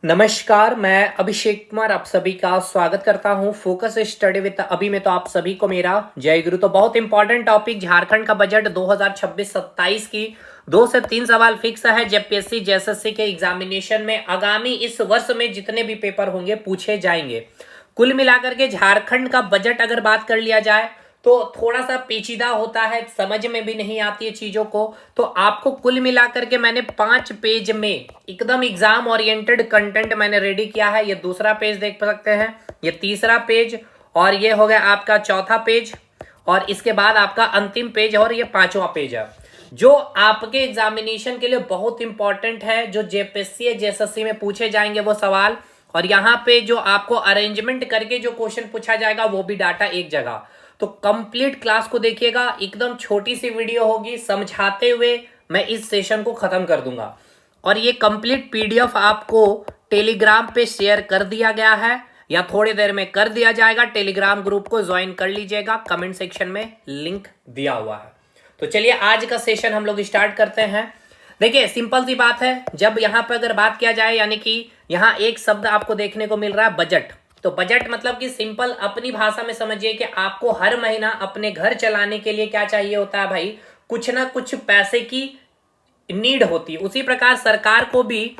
नमस्कार, मैं अभिषेक कुमार आप सभी का स्वागत करता हूं फोकस स्टडी विद अभी में। तो आप सभी को मेरा जय गुरु। तो बहुत इंपॉर्टेंट टॉपिक झारखंड का बजट 2026-27 की 2 से 3 सवाल फिक्स है जेपीएससी जेएसएससी के एग्जामिनेशन में आगामी इस वर्ष में जितने भी पेपर होंगे पूछे जाएंगे। कुल मिलाकर के झारखंड का बजट अगर बात कर लिया जाए तो थोड़ा सा पेचीदा होता है, समझ में भी नहीं आती है चीजों को। तो आपको कुल मिलाकर के मैंने 5 पेज में एकदम एग्जाम ओरिएंटेड कंटेंट मैंने रेडी किया है। ये दूसरा पेज देख सकते हैं, ये तीसरा पेज, और ये हो गया आपका चौथा पेज, और इसके बाद आपका अंतिम पेज, और ये 5वां पेज है जो आपके एग्जामिनेशन के लिए बहुत इंपॉर्टेंट है, जो जेपीएससी या जेएसएससी में पूछे जाएंगे वो सवाल। और यहाँ पे जो आपको अरेंजमेंट करके जो क्वेश्चन पूछा जाएगा वो भी डाटा एक जगह। तो कंप्लीट क्लास को देखिएगा, एकदम छोटी सी वीडियो होगी, समझाते हुए मैं इस सेशन को खत्म कर दूंगा। और ये कंप्लीट पीडीएफ आपको टेलीग्राम पे शेयर कर दिया गया है या थोड़ी देर में कर दिया जाएगा। टेलीग्राम ग्रुप को ज्वाइन कर लीजिएगा, कमेंट सेक्शन में लिंक दिया हुआ है। तो चलिए आज का सेशन हम लोग स्टार्ट करते हैं। देखिए सिंपल सी बात है, जब यहाँ पर अगर बात किया जाए, यानी कि यहाँ एक शब्द आपको देखने को मिल रहा है बजट। तो बजट मतलब कि सिंपल अपनी भाषा में समझिए कि आपको हर महीना अपने घर चलाने के लिए क्या चाहिए होता है भाई, कुछ ना कुछ पैसे की नीड होती है। उसी प्रकार सरकार को भी,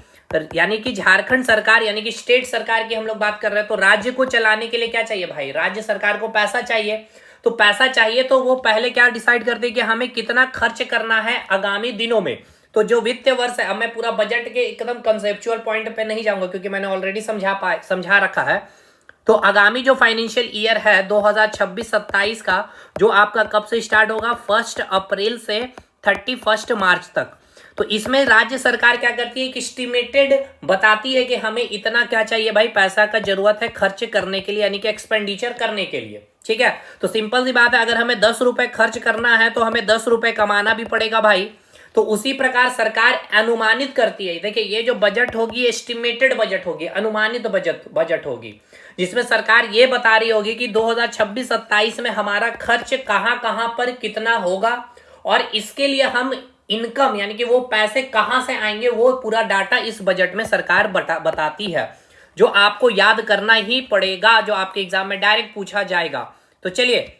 यानी कि झारखंड सरकार यानी कि स्टेट सरकार की हम लोग बात कर रहे हैं, तो राज्य को चलाने के लिए क्या चाहिए भाई, राज्य सरकार को पैसा चाहिए। तो पैसा चाहिए तो वो पहले क्या डिसाइड करते हैं कि हमें कितना खर्च करना है आगामी दिनों में। तो जो वित्तीय वर्ष है, अब मैं पूरा बजट के एकदम कंसेप्चुअल पॉइंट पे नहीं जाऊंगा क्योंकि मैंने ऑलरेडी समझा रखा है। तो आगामी जो फाइनेंशियल ईयर है 2026-27 का, जो आपका कब से स्टार्ट होगा, 1 अप्रैल से 31 मार्च तक। तो इसमें राज्य सरकार क्या करती है कि एस्टिमेटेड बताती है कि हमें इतना क्या चाहिए भाई, पैसा का जरूरत है खर्च करने के लिए, यानी कि एक्सपेंडिचर करने के लिए। ठीक है, तो सिंपल सी बात है, अगर हमें 10 रुपए खर्च करना है तो हमें 10 रुपए कमाना भी पड़ेगा भाई। तो उसी प्रकार सरकार अनुमानित करती है। देखिए ये जो बजट होगी एस्टिमेटेड बजट होगी, अनुमानित बजट होगी, जिसमें सरकार ये बता रही होगी कि 2026-27 में हमारा खर्च कहां कहां पर कितना होगा, और इसके लिए हम इनकम यानी कि वो पैसे कहां से आएंगे वो पूरा डाटा इस बजट में सरकार बताती है, जो आपको याद करना ही पड़ेगा, जो आपके एग्जाम में डायरेक्ट पूछा जाएगा। तो चलिए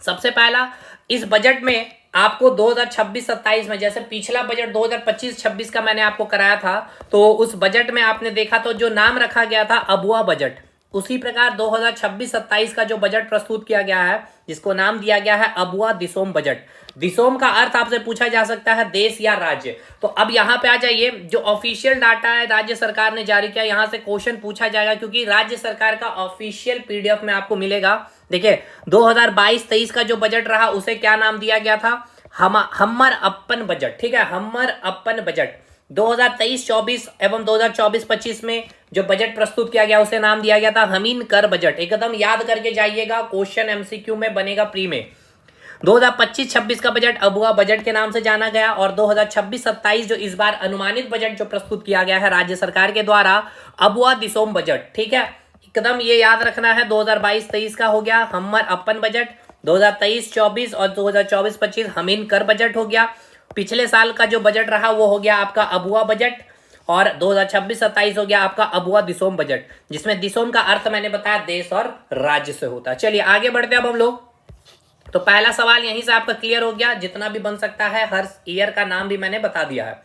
सबसे पहला इस बजट में आपको 2026-27 में, जैसे पिछला बजट 2025-26 का मैंने आपको कराया था, तो उस बजट में आपने देखा तो जो नाम रखा गया था अबुआ बजट, उसी प्रकार 2026-27 का जो बजट प्रस्तुत किया गया है जिसको नाम दिया गया है अबुआ दिसोम बजट। दिसोम का अर्थ आपसे पूछा जा सकता है देश या राज्य। तो अब यहाँ पे आ जाइए, जो ऑफिशियल डाटा है राज्य सरकार ने जारी किया, यहाँ से क्वेश्चन पूछा जाएगा क्योंकि राज्य सरकार का ऑफिशियल पीडीएफ में आपको मिलेगा। देखिए 2022-23 का जो बजट रहा उसे क्या नाम दिया गया था, हमर अपन बजट। ठीक है, हमर अपन बजट। 2023-24 एवं 2024-25 में जो बजट प्रस्तुत किया गया उसे नाम दिया गया था हमीन कर बजट। एकदम याद करके जाइएगा, क्वेश्चन एमसीक्यू में बनेगा प्री में। 2025-26 का बजट अबुआ बजट के नाम से जाना गया, और 2026-27 जो इस बार अनुमानित बजट जो प्रस्तुत किया गया है राज्य सरकार के द्वारा, अबुआ दिसोम बजट। ठीक है, एकदम ये याद रखना है। 2022-23 का हो गया हमर अपन बजट, 2023-24 और 2024-25 हमीन कर बजट हो गया। पिछले साल का जो बजट रहा वो हो गया आपका अबुआ बजट, और 2026-27 हो गया आपका अबुआ दिसोम बजट, जिसमें दिसोम का अर्थ मैंने बताया देश और राज्य से होता है। चलिए आगे बढ़ते हैं अब हम लोग। तो पहला सवाल यहीं से आपका क्लियर हो गया, जितना भी बन सकता है, हर ईयर का नाम भी मैंने बता दिया है।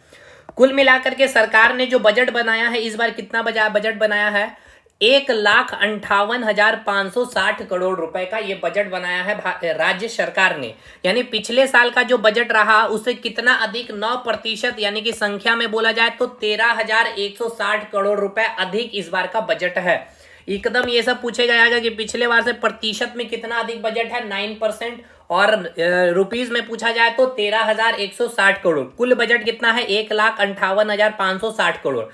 कुल मिलाकर के सरकार ने जो बजट बनाया है इस बार कितना बजट बनाया है, 1,58,560 करोड़ रुपए का ये बजट बनाया है राज्य सरकार ने। यानी पिछले साल का जो बजट रहा उससे कितना अधिक, 9%, यानी कि संख्या में बोला जाए तो 13,160 करोड़ रुपए अधिक इस बार का बजट है। एकदम ये सब पूछेगा जाएगा कि पिछले बार से प्रतिशत में कितना अधिक बजट है, 9%, और रुपीज में पूछा जाए तो 13,160 करोड़। कुल बजट कितना है, 1,58,560 करोड़।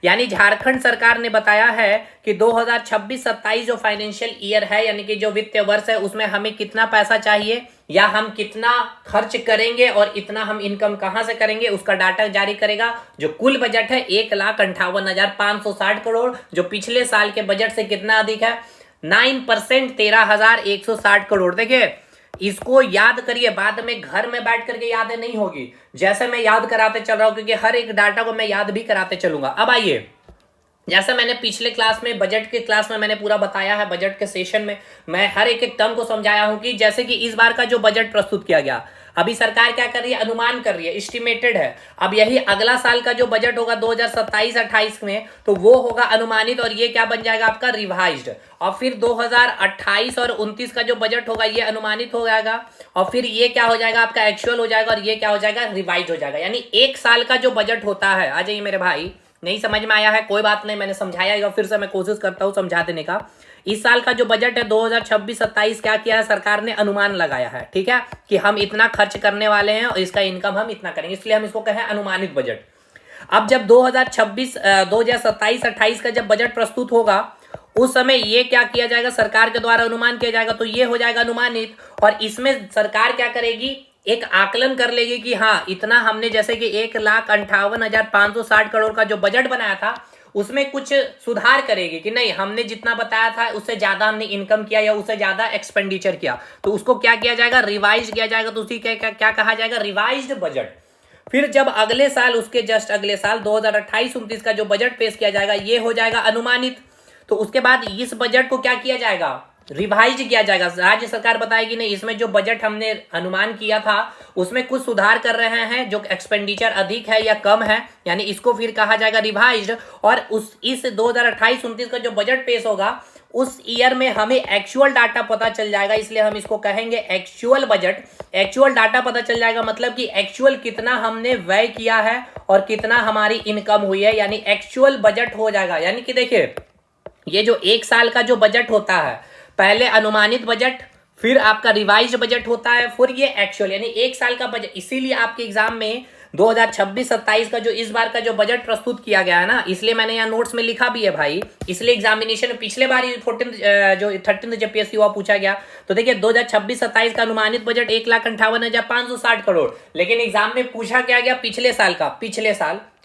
यानी झारखंड सरकार ने बताया है कि 2026-27 जो फाइनेंशियल ईयर है, यानी कि जो वित्तीय वर्ष है, उसमें हमें कितना पैसा चाहिए या हम कितना खर्च करेंगे और इतना हम इनकम कहां से करेंगे, उसका डाटा जारी करेगा। जो कुल बजट है 1,58,560 करोड़, जो पिछले साल के बजट से कितना अधिक है, 9%, 13,160 करोड़। देखिए इसको याद करिए, बाद में घर में बैठ करके याद नहीं होगी, जैसे मैं याद कराते चल रहा हूं, क्योंकि हर एक डाटा को मैं याद भी कराते चलूंगा। अब आइए जैसा मैंने पिछले क्लास में, बजट के क्लास में मैंने पूरा बताया है, बजट के सेशन में मैं हर एक टर्म को समझाया हूं कि जैसे कि इस बार का जो बजट प्रस्तुत किया गया, अभी सरकार क्या कर रही है, अनुमान कर रही है, एस्टिमेटेड है। अब यही अगला साल का जो बजट होगा 2027-28 में, तो वो होगा अनुमानित, और ये क्या बन जाएगा आपका, रिवाइज्ड। और फिर 2028 और 29 का जो बजट होगा ये अनुमानित हो जाएगा, और फिर ये क्या हो जाएगा आपका, एक्चुअल हो जाएगा, और ये क्या हो जाएगा, रिवाइज हो जाएगा। यानी एक साल का जो बजट होता है, आ जाइए मेरे भाई, नहीं समझ में आया है कोई बात नहीं, मैंने समझाया, फिर से मैं कोशिश करता हूं समझा देने का। इस साल का जो बजट है 2026-27 क्या किया है सरकार ने, अनुमान लगाया है, ठीक है, कि हम इतना खर्च करने वाले हैं और इसका इनकम हम इतना करेंगे, इसलिए हम इसको कहें अनुमानित बजट। अब जब 2027-28 का जब बजट प्रस्तुत होगा, उस समय ये क्या किया जाएगा, सरकार के द्वारा अनुमान किया जाएगा, तो ये हो जाएगा अनुमानित। और इसमें सरकार क्या करेगी, एक आकलन कर लेगी कि हाँ इतना हमने, जैसे कि 1,58,560 करोड़ का जो बजट बनाया था उसमें कुछ सुधार करेगी कि नहीं, हमने जितना बताया था उससे ज्यादा हमने इनकम किया या उससे ज्यादा एक्सपेंडिचर किया, तो उसको क्या किया जाएगा, रिवाइज किया जाएगा। तो उसी क्या कहा जाएगा, रिवाइज्ड बजट। फिर जब अगले साल, उसके जस्ट अगले साल 2028-29 का जो बजट पेश किया जाएगा ये हो जाएगा अनुमानित। तो उसके बाद इस बजट को क्या किया जाएगा, रिवाइज किया जाएगा। राज्य सरकार बताएगी नहीं, इसमें जो बजट हमने अनुमान किया था उसमें कुछ सुधार कर रहे हैं, जो एक्सपेंडिचर अधिक है या कम है, यानी इसको फिर कहा जाएगा रिवाइज्ड। और इस 2028-29 का जो बजट पेश होगा उस ईयर में हमें एक्चुअल डाटा पता चल जाएगा, इसलिए हम इसको कहेंगे एक्चुअल बजट। एक्चुअल डाटा पता चल जाएगा मतलब कि एक्चुअल कितना हमने व्यय किया है और कितना हमारी इनकम हुई है, यानी एक्चुअल बजट हो जाएगा। यानी कि देखिए, ये जो एक साल का जो बजट होता है, पहले अनुमानित बजट, फिर आपका रिवाइज्ड बजट होता है, फिर ये एक्चुअल, यानी एक साल का बजट। इसीलिए आपके एग्जाम में 2026-27 का जो इस बार का जो बजट प्रस्तुत किया गया है ना, इसलिए मैंने यहाँ नोट्स में लिखा भी है भाई, इसलिए एग्जामिनेशन में पिछले बार 13 जब पीएससी हुआ पूछा गया, तो देखिए 2026-27 का अनुमानित बजट 1,58,560 करोड़, लेकिन एग्जाम में पूछा क्या गया, पिछले साल का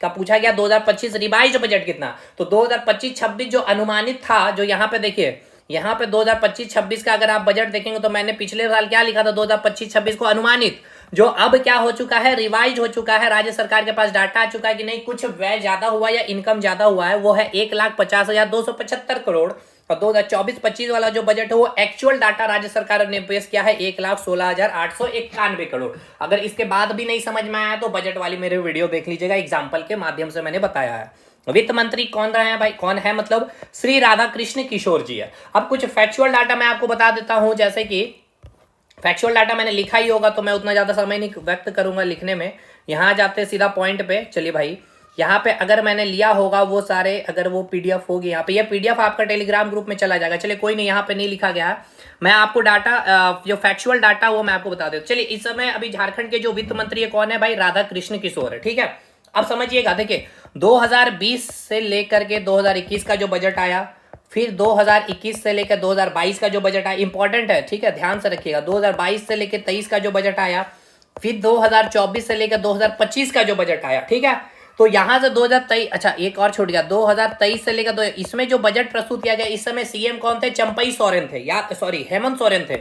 पूछा गया 2025 रिवाइज्ड बजट कितना। तो 2025-26 जो अनुमानित था, जो यहाँ पे देखिए, यहाँ पे 2025-26 का अगर आप बजट देखेंगे तो मैंने पिछले साल क्या लिखा था, 2025-26 को अनुमानित, जो अब क्या हो चुका है, रिवाइज हो चुका है। राज्य सरकार के पास डाटा आ चुका है कि नहीं, कुछ व्यय ज्यादा हुआ या इनकम ज्यादा हुआ है, वो है 1,50,275 करोड़। और 2024-25 वाला जो बजट है वो एक्चुअल डाटा राज्य सरकार ने पेश किया है 1,16,891 करोड़। अगर इसके बाद भी नहीं समझ में आया तो बजट वाली मेरे वीडियो देख लीजिएगा, एग्जाम्पल के माध्यम से मैंने बताया है। वित्त मंत्री कौन रहे हैं भाई, कौन है, मतलब श्री राधाकृष्ण किशोर जी है। अब कुछ फैक्चुअल डाटा मैं आपको बता देता हूं, जैसे कि फैक्चुअल डाटा मैंने लिखा ही होगा तो मैं उतना ज्यादा समय नहीं व्यक्त करूंगा लिखने में, यहां जाते सीधा पॉइंट पे। चलिए भाई, यहाँ पे अगर मैंने लिया होगा वो सारे, अगर वो पीडीएफ होगी यहाँ पे, ये पीडीएफ आपका टेलीग्राम ग्रुप में चला जाएगा। चलिए कोई नहीं, यहाँ पे नहीं लिखा गया है, मैं आपको डाटा जो फैक्चुअल डाटा वो मैं आपको बता देता हूँ। चलिए, इस समय अभी झारखंड के जो वित्त मंत्री है कौन है भाई, राधाकृष्ण किशोर है, ठीक है। अब समझिएगा, देखिए 2020 से लेकर के 2021 का जो बजट आया, फिर 2021 से लेकर 2022 का जो बजट आया, इंपॉर्टेंट है, ठीक है, ध्यान से रखिएगा। 2022 से लेकर 23 का जो बजट आया, फिर 2024 से लेकर 2025 का जो बजट आया, ठीक है। तो यहां से 2023, अच्छा एक और छूट गया, 2023 से लेकर इसमें जो बजट प्रस्तुत किया गया, इस समय सीएम कौन थे, चंपई सोरेन थे, या सॉरी हेमंत सोरेन थे।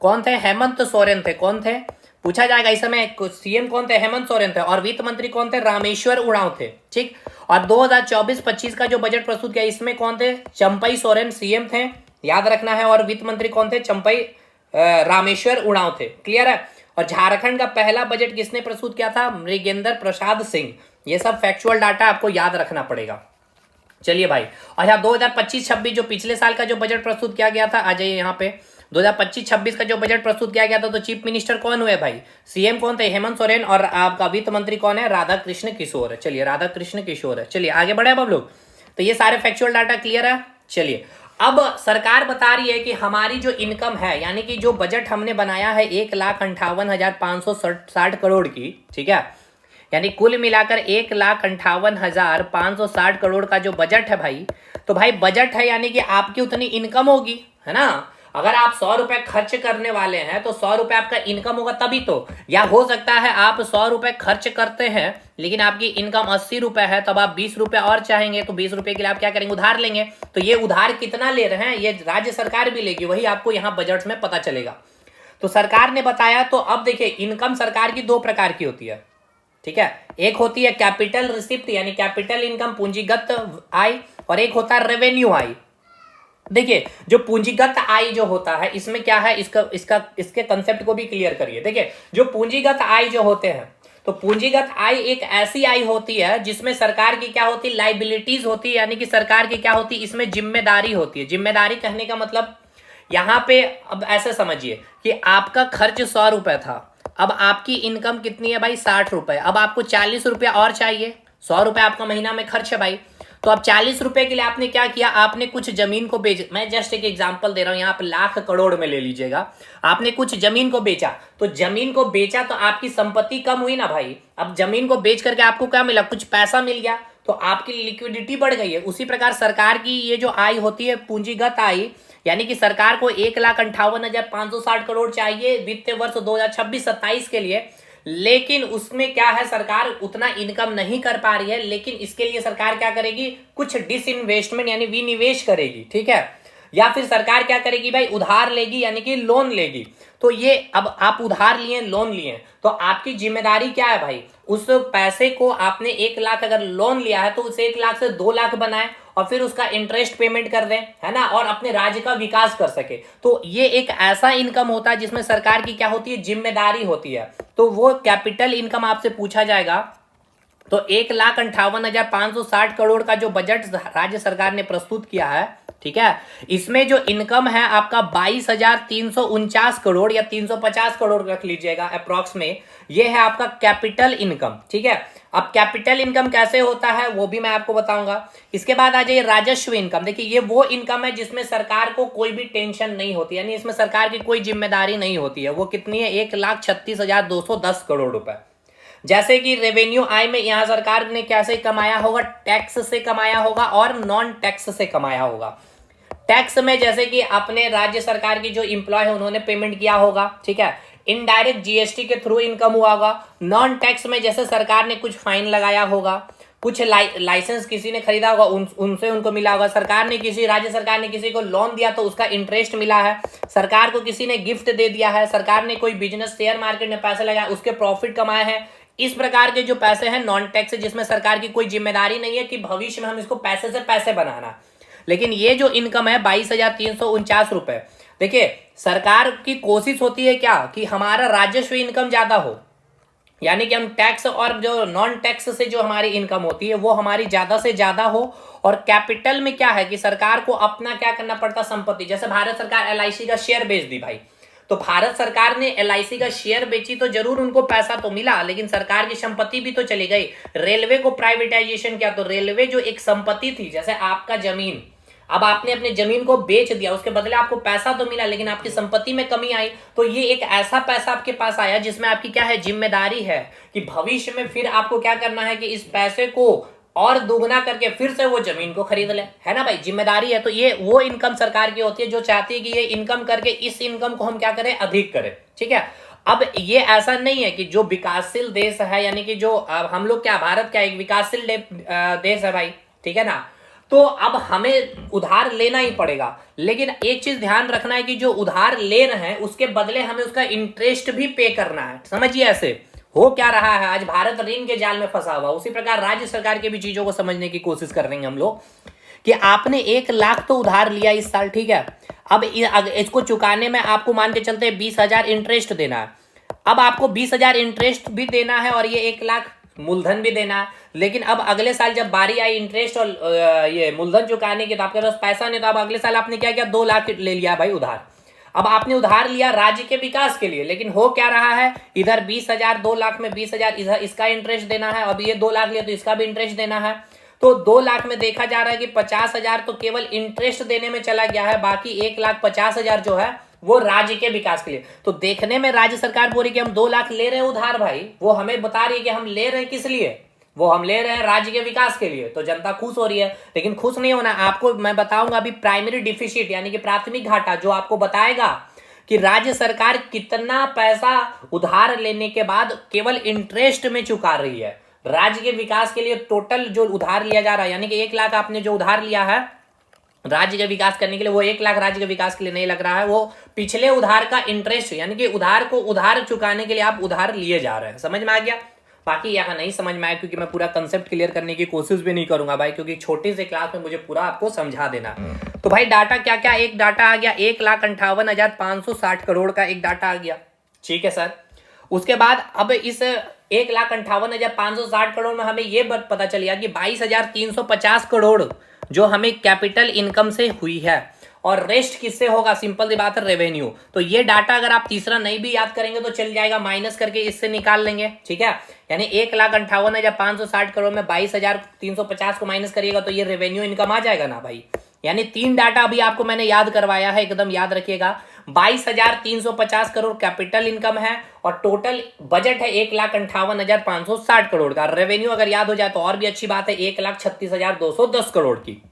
कौन थे, हेमंत सोरेन थे। कौन थे, पूछा जाएगा इस समय सीएम कौन थे, हेमंत सोरेन थे। और वित्त मंत्री कौन थे, रामेश्वर उरांव थे, ठीक। और 2024-25 का जो बजट प्रस्तुत किया, इसमें कौन थे, चंपई सोरेन सीएम थे, याद रखना है। और वित्त मंत्री कौन थे, चंपई रामेश्वर उरांव थे, क्लियर है। और झारखंड का पहला बजट किसने प्रस्तुत किया था, मृगेंद्र प्रसाद सिंह। ये सब फैक्चुअल डाटा आपको याद रखना पड़ेगा। चलिए भाई, अच्छा 2025-26 जो पिछले साल का जो बजट प्रस्तुत किया गया था, आ जाइए यहाँ पे, 2025-26 का जो बजट प्रस्तुत किया गया था, तो चीफ मिनिस्टर कौन हुए भाई, सीएम कौन थे, हेमंत सोरेन। और आपका वित्त मंत्री कौन है, राधाकृष्ण किशोर है। चलिए, राधाकृष्ण किशोर है। चलिए आगे बढ़े अब हम लोग, तो ये सारे फैक्चुअल डाटा क्लियर है। चलिए, अब सरकार बता रही है कि हमारी जो इनकम है, यानी कि जो बजट हमने बनाया है 1,58,560 करोड़ की, ठीक है, यानी कुल मिलाकर 1,58,560 करोड़ का जो बजट है भाई, तो भाई बजट है यानी कि आपकी उतनी इनकम होगी, है ना। अगर आप 100 रुपए खर्च करने वाले हैं तो 100 रुपए आपका इनकम होगा तभी तो। या हो सकता है आप 100 रुपए खर्च करते हैं लेकिन आपकी इनकम 80 रुपए है, तब आप 20 रुपए और चाहेंगे, तो 20 रुपए के लिए आप क्या करेंगे, उधार लेंगे। तो ये उधार कितना ले रहे हैं, ये राज्य सरकार भी लेगी, वही आपको यहाँ बजट में पता चलेगा। तो सरकार ने बताया, तो अब देखिए इनकम सरकार की दो प्रकार की होती है, ठीक है। एक होती है कैपिटल रिसिप्ट यानी कैपिटल इनकम, पूंजीगत आय, और एक होता है रेवेन्यू आय। देखिए जो पूंजीगत आय जो होता है इसमें क्या है, इसके कंसेप्ट को भी क्लियर करिए। देखिए जो पूंजीगत आय जो होते हैं, तो पूंजीगत आय एक ऐसी आय होती है जिसमें सरकार की क्या होती है, लाइबिलिटीज होती है, यानी कि सरकार की क्या होती है, इसमें जिम्मेदारी होती है। जिम्मेदारी कहने का मतलब यहां पे अब ऐसे समझिए कि आपका खर्च 100 रुपए था, अब आपकी इनकम कितनी है भाई, 60 रुपए। अब आपको 40 रुपया और चाहिए, 100 रुपए आपका महीना में खर्च है भाई, तो अब 40 रुपए के लिए आपने क्या किया, आपने कुछ जमीन को बेच, मैं जस्ट एक एग्जांपल दे रहा हूं, यहाँ पे लाख करोड़ में ले लीजिएगा, आपने कुछ जमीन को बेचा, तो जमीन को बेचा तो आपकी संपत्ति कम हुई ना भाई। अब जमीन को बेच करके आपको क्या मिला, कुछ पैसा मिल गया, तो आपकी लिक्विडिटी बढ़ गई है। उसी प्रकार सरकार की ये जो आय होती है पूंजीगत आय, यानी कि सरकार को 1,58,560 करोड़ चाहिए वित्तीय वर्ष 2026-27 के लिए, लेकिन उसमें क्या है, सरकार उतना इनकम नहीं कर पा रही है, लेकिन इसके लिए सरकार क्या करेगी, कुछ डिसइन्वेस्टमेंट यानी विनिवेश करेगी, ठीक है। या फिर सरकार क्या करेगी भाई, उधार लेगी यानी कि लोन लेगी। तो ये अब आप उधार लिए, लोन लिए, तो आपकी जिम्मेदारी क्या है भाई, उस पैसे को आपने 1 लाख अगर लोन लिया है तो उस 1 लाख से 2 लाख बनाए और फिर उसका इंटरेस्ट पेमेंट कर दें, है ना, और अपने राज्य का विकास कर सके। तो ये एक ऐसा इनकम होता है जिसमें सरकार की क्या होती है, जिम्मेदारी होती है। तो वो कैपिटल इनकम आपसे पूछा जाएगा। तो 1,58,560 करोड़ का जो बजट राज्य सरकार ने प्रस्तुत किया है, ठीक है, इसमें जो इनकम है आपका 22,349 करोड़ या 350 करोड़ रख लीजिएगा अप्रॉक्स में, ये है आपका कैपिटल इनकम, ठीक है। अब कैपिटल इनकम कैसे होता है वो भी मैं आपको बताऊंगा। इसके बाद आ जाइए राजस्व इनकम। देखिए ये वो इनकम है जिसमें सरकार को कोई भी टेंशन नहीं होती, यानी इसमें सरकार की कोई जिम्मेदारी नहीं होती है। वो कितनी है, 1,36,210 करोड़ रुपए। जैसे कि रेवेन्यू आय में यहां सरकार ने कैसे कमाया होगा, टैक्स से कमाया होगा और नॉन टैक्स से कमाया होगा। टैक्स में जैसे कि अपने राज्य सरकार की जो इंप्लॉय है उन्होंने पेमेंट किया होगा, ठीक है, इनडायरेक्ट जीएसटी के थ्रू इनकम हुआ होगा। नॉन टैक्स में जैसे सरकार ने कुछ फाइन लगाया होगा, कुछ लाइसेंस किसी ने खरीदा होगा, उनसे उनको मिला होगा। सरकार ने राज्य सरकार ने किसी को लोन दिया तो उसका इंटरेस्ट मिला है। सरकार को किसी ने गिफ्ट दे दिया है, सरकार ने कोई बिजनेस शेयर मार्केट में पैसे लगाया, उसके प्रॉफिट कमाए हैं। इस प्रकार के जो पैसे हैं नॉन टैक्स, जिसमें सरकार की कोई जिम्मेदारी नहीं है कि भविष्य में हम इसको पैसे से पैसे बनाना। लेकिन ये जो इनकम है 22,349 रुपए, देखिए सरकार की कोशिश होती है क्या, कि हमारा राजस्व इनकम ज्यादा हो, यानी कि हम टैक्स और जो नॉन टैक्स से जो हमारी इनकम होती है वो हमारी ज्यादा से ज्यादा हो। और कैपिटल में क्या है कि सरकार को अपना क्या करना पड़ता, संपत्ति, जैसे भारत सरकार एलआईसी का शेयर बेच दी भाई, तो भारत सरकार ने एलआईसी का शेयर बेची तो जरूर उनको पैसा तो मिला, लेकिन सरकार की संपत्ति भी तो चली गई। रेलवे को प्राइवेटाइजेशन किया तो रेलवे जो एक संपत्ति थी, जैसे आपका जमीन, अब आपने अपने जमीन को बेच दिया, उसके बदले आपको पैसा तो मिला लेकिन आपकी संपत्ति में कमी आई, तो ये एक ऐसा पैसा आपके पास आया जिसमें आपकी क्या है, जिम्मेदारी है कि भविष्य में फिर आपको क्या करना है कि इस पैसे को और दुगना करके फिर से वो जमीन को खरीद ले, है ना भाई, जिम्मेदारी है। तो ये वो इनकम सरकार की होती है जो चाहती है कि ये इनकम करके इस इनकम को हम क्या करें, अधिक करें, ठीक है। अब ये ऐसा नहीं है कि जो विकासशील देश है, यानी कि जो हम लोग क्या, भारत क्या एक विकासशील देश है भाई, ठीक है ना, तो अब हमें उधार लेना ही पड़ेगा। लेकिन एक चीज ध्यान रखना है कि जो उधार ले रहे हैं उसके बदले हमें उसका इंटरेस्ट भी पे करना है। समझिए ऐसे हो क्या रहा है, आज भारत ऋण के जाल में फंसा हुआ। उसी प्रकार राज्य सरकार की भी चीजों को समझने की कोशिश कर रहे हैं हम लोग, कि आपने 1 लाख तो उधार लिया इस साल, ठीक है, अब इसको चुकाने में आपको मान के चलते 20,000 इंटरेस्ट देना है। अब आपको 20,000 इंटरेस्ट भी देना है और ये 1 लाख मूलधन भी देना है। लेकिन अब अगले साल जब बारी आई इंटरेस्ट और ये मूलधन चुकाने की, तो आपके पास पैसा नहीं, तो अब अगले साल आपने क्या किया, 2 लाख ले लिया भाई उधार। अब आपने उधार लिया राज्य के विकास के लिए, लेकिन हो क्या रहा है, इधर 20,000, 2 लाख में 20,000 इधर इसका इंटरेस्ट देना है, अब ये 2 लाख लिया तो इसका भी इंटरेस्ट देना है। तो 2 लाख में देखा जा रहा है कि 50,000 तो केवल इंटरेस्ट देने में चला गया है, बाकी 1,50,000 जो है वो राज्य के विकास के लिए। तो देखने में राज्य सरकार बोल रही कि हम 2 लाख ले रहे हैं उधार भाई, वो हमें बता रही है कि हम ले रहे हैं किस लिए, वो हम ले रहे हैं राज्य के विकास के लिए। तो जनता खुश हो रही है, लेकिन खुश नहीं होना। आपको मैं बताऊंगा अभी प्राइमरी डिफिसिट यानी कि प्राथमिक घाटा, जो आपको बताएगा कि राज्य सरकार कितना पैसा उधार लेने के बाद केवल इंटरेस्ट में चुका रही है। राज्य के विकास के लिए टोटल जो उधार लिया जा रहा है, यानी कि 1 लाख आपने जो उधार लिया है राज्य के विकास करने के लिए, वो 1 लाख राज्य के विकास के लिए नहीं लग रहा है, वो पिछले उधार का इंटरेस्ट, यानी कि उधार को उधार चुकाने के लिए आप उधार लिए जा रहे हैं। समझ में आ गया। बाकी यहाँ नहीं समझ में आया क्योंकि मैं पूरा कंसेप्ट क्लियर करने की कोशिश भी नहीं करूंगा भाई, क्योंकि छोटी सी क्लास में मुझे पूरा आपको समझा देना। तो भाई डाटा क्या क्या, एक डाटा आ गया 1,58,560 करोड़ का एक डाटा आ गया, ठीक है सर। उसके बाद अब इस 1,58,560 करोड़ में हमें ये पता चल गया कि 22,350 करोड़ जो हमें कैपिटल इनकम से हुई है, और रेस्ट किससे होगा, सिंपल सी बात है, रेवेन्यू। तो ये डाटा अगर आप तीसरा नहीं भी याद करेंगे तो चल जाएगा, माइनस करके इससे निकाल लेंगे, ठीक है। यानी 1,58,560 करोड़ में 22,350 को माइनस करिएगा तो ये रेवेन्यू इनकम आ जाएगा ना भाई। यानी तीन डाटा अभी आपको मैंने याद करवाया है, एकदम याद रखिएगा। 22,350 करोड़ कैपिटल इनकम है और टोटल बजट है 1,58,560 करोड़ का। रेवेन्यू अगर याद हो जाए तो और भी अच्छी बात है, 1,36,210 करोड़ की।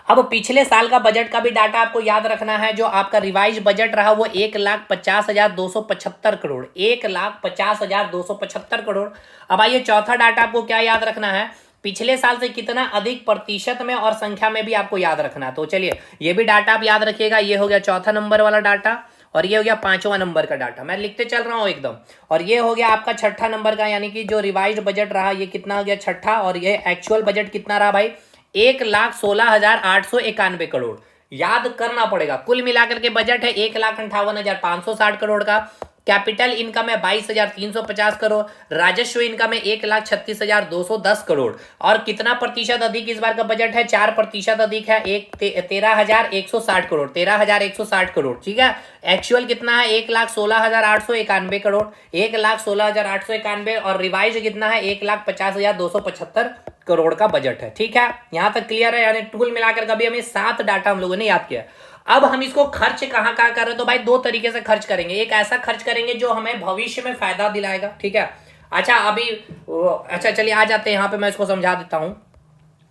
अब पिछले साल का बजट का भी डाटा आपको याद रखना है। जो आपका रिवाइज बजट रहा वो 1,50,275 करोड़, 1,50,275 करोड़। अब आइए चौथा डाटा आपको क्या याद रखना है, पिछले साल से कितना अधिक प्रतिशत में और संख्या में भी आपको याद रखना है। तो चलिए ये भी डाटा आप याद रखिएगा। ये हो गया चौथा नंबर वाला डाटा और ये हो गया पांचवा नंबर का डाटा, मैं लिखते चल रहा हूं एकदम। और ये हो गया आपका छठा नंबर का, यानी कि जो रिवाइज बजट रहा ये कितना हो गया, छठा। और ये एक्चुअल बजट कितना रहा भाई, 1,16,891 करोड़। याद करना पड़ेगा, कुल मिलाकर के बजट है 1,58,560 करोड़ का। कैपिटल इनकम है 22,350 करोड़। राजस्व इनकम है 1,36,210 करोड़। और कितना प्रतिशत अधिक इस बार का बजट है, 4% अधिक है, 13,160 करोड़, 13,160 करोड़, ठीक है। एक्चुअल कितना है, 1,16,891 करोड़, 1,16,891। और रिवाइज कितना है, 1,50,275 करोड़ का बजट है, ठीक है। यहां तक क्लियर है। यानी टूल मिलाकर कभी हमें 7 डाटा हम लोगों ने याद किया। अब हम इसको खर्च कहां कहां कर रहे हैं, तो भाई दो तरीके से खर्च करेंगे। एक ऐसा खर्च करेंगे जो हमें भविष्य में फायदा दिलाएगा, ठीक है। अच्छा अभी अच्छा चलिए आ जाते हैं यहाँ पे, मैं इसको समझा देता हूं।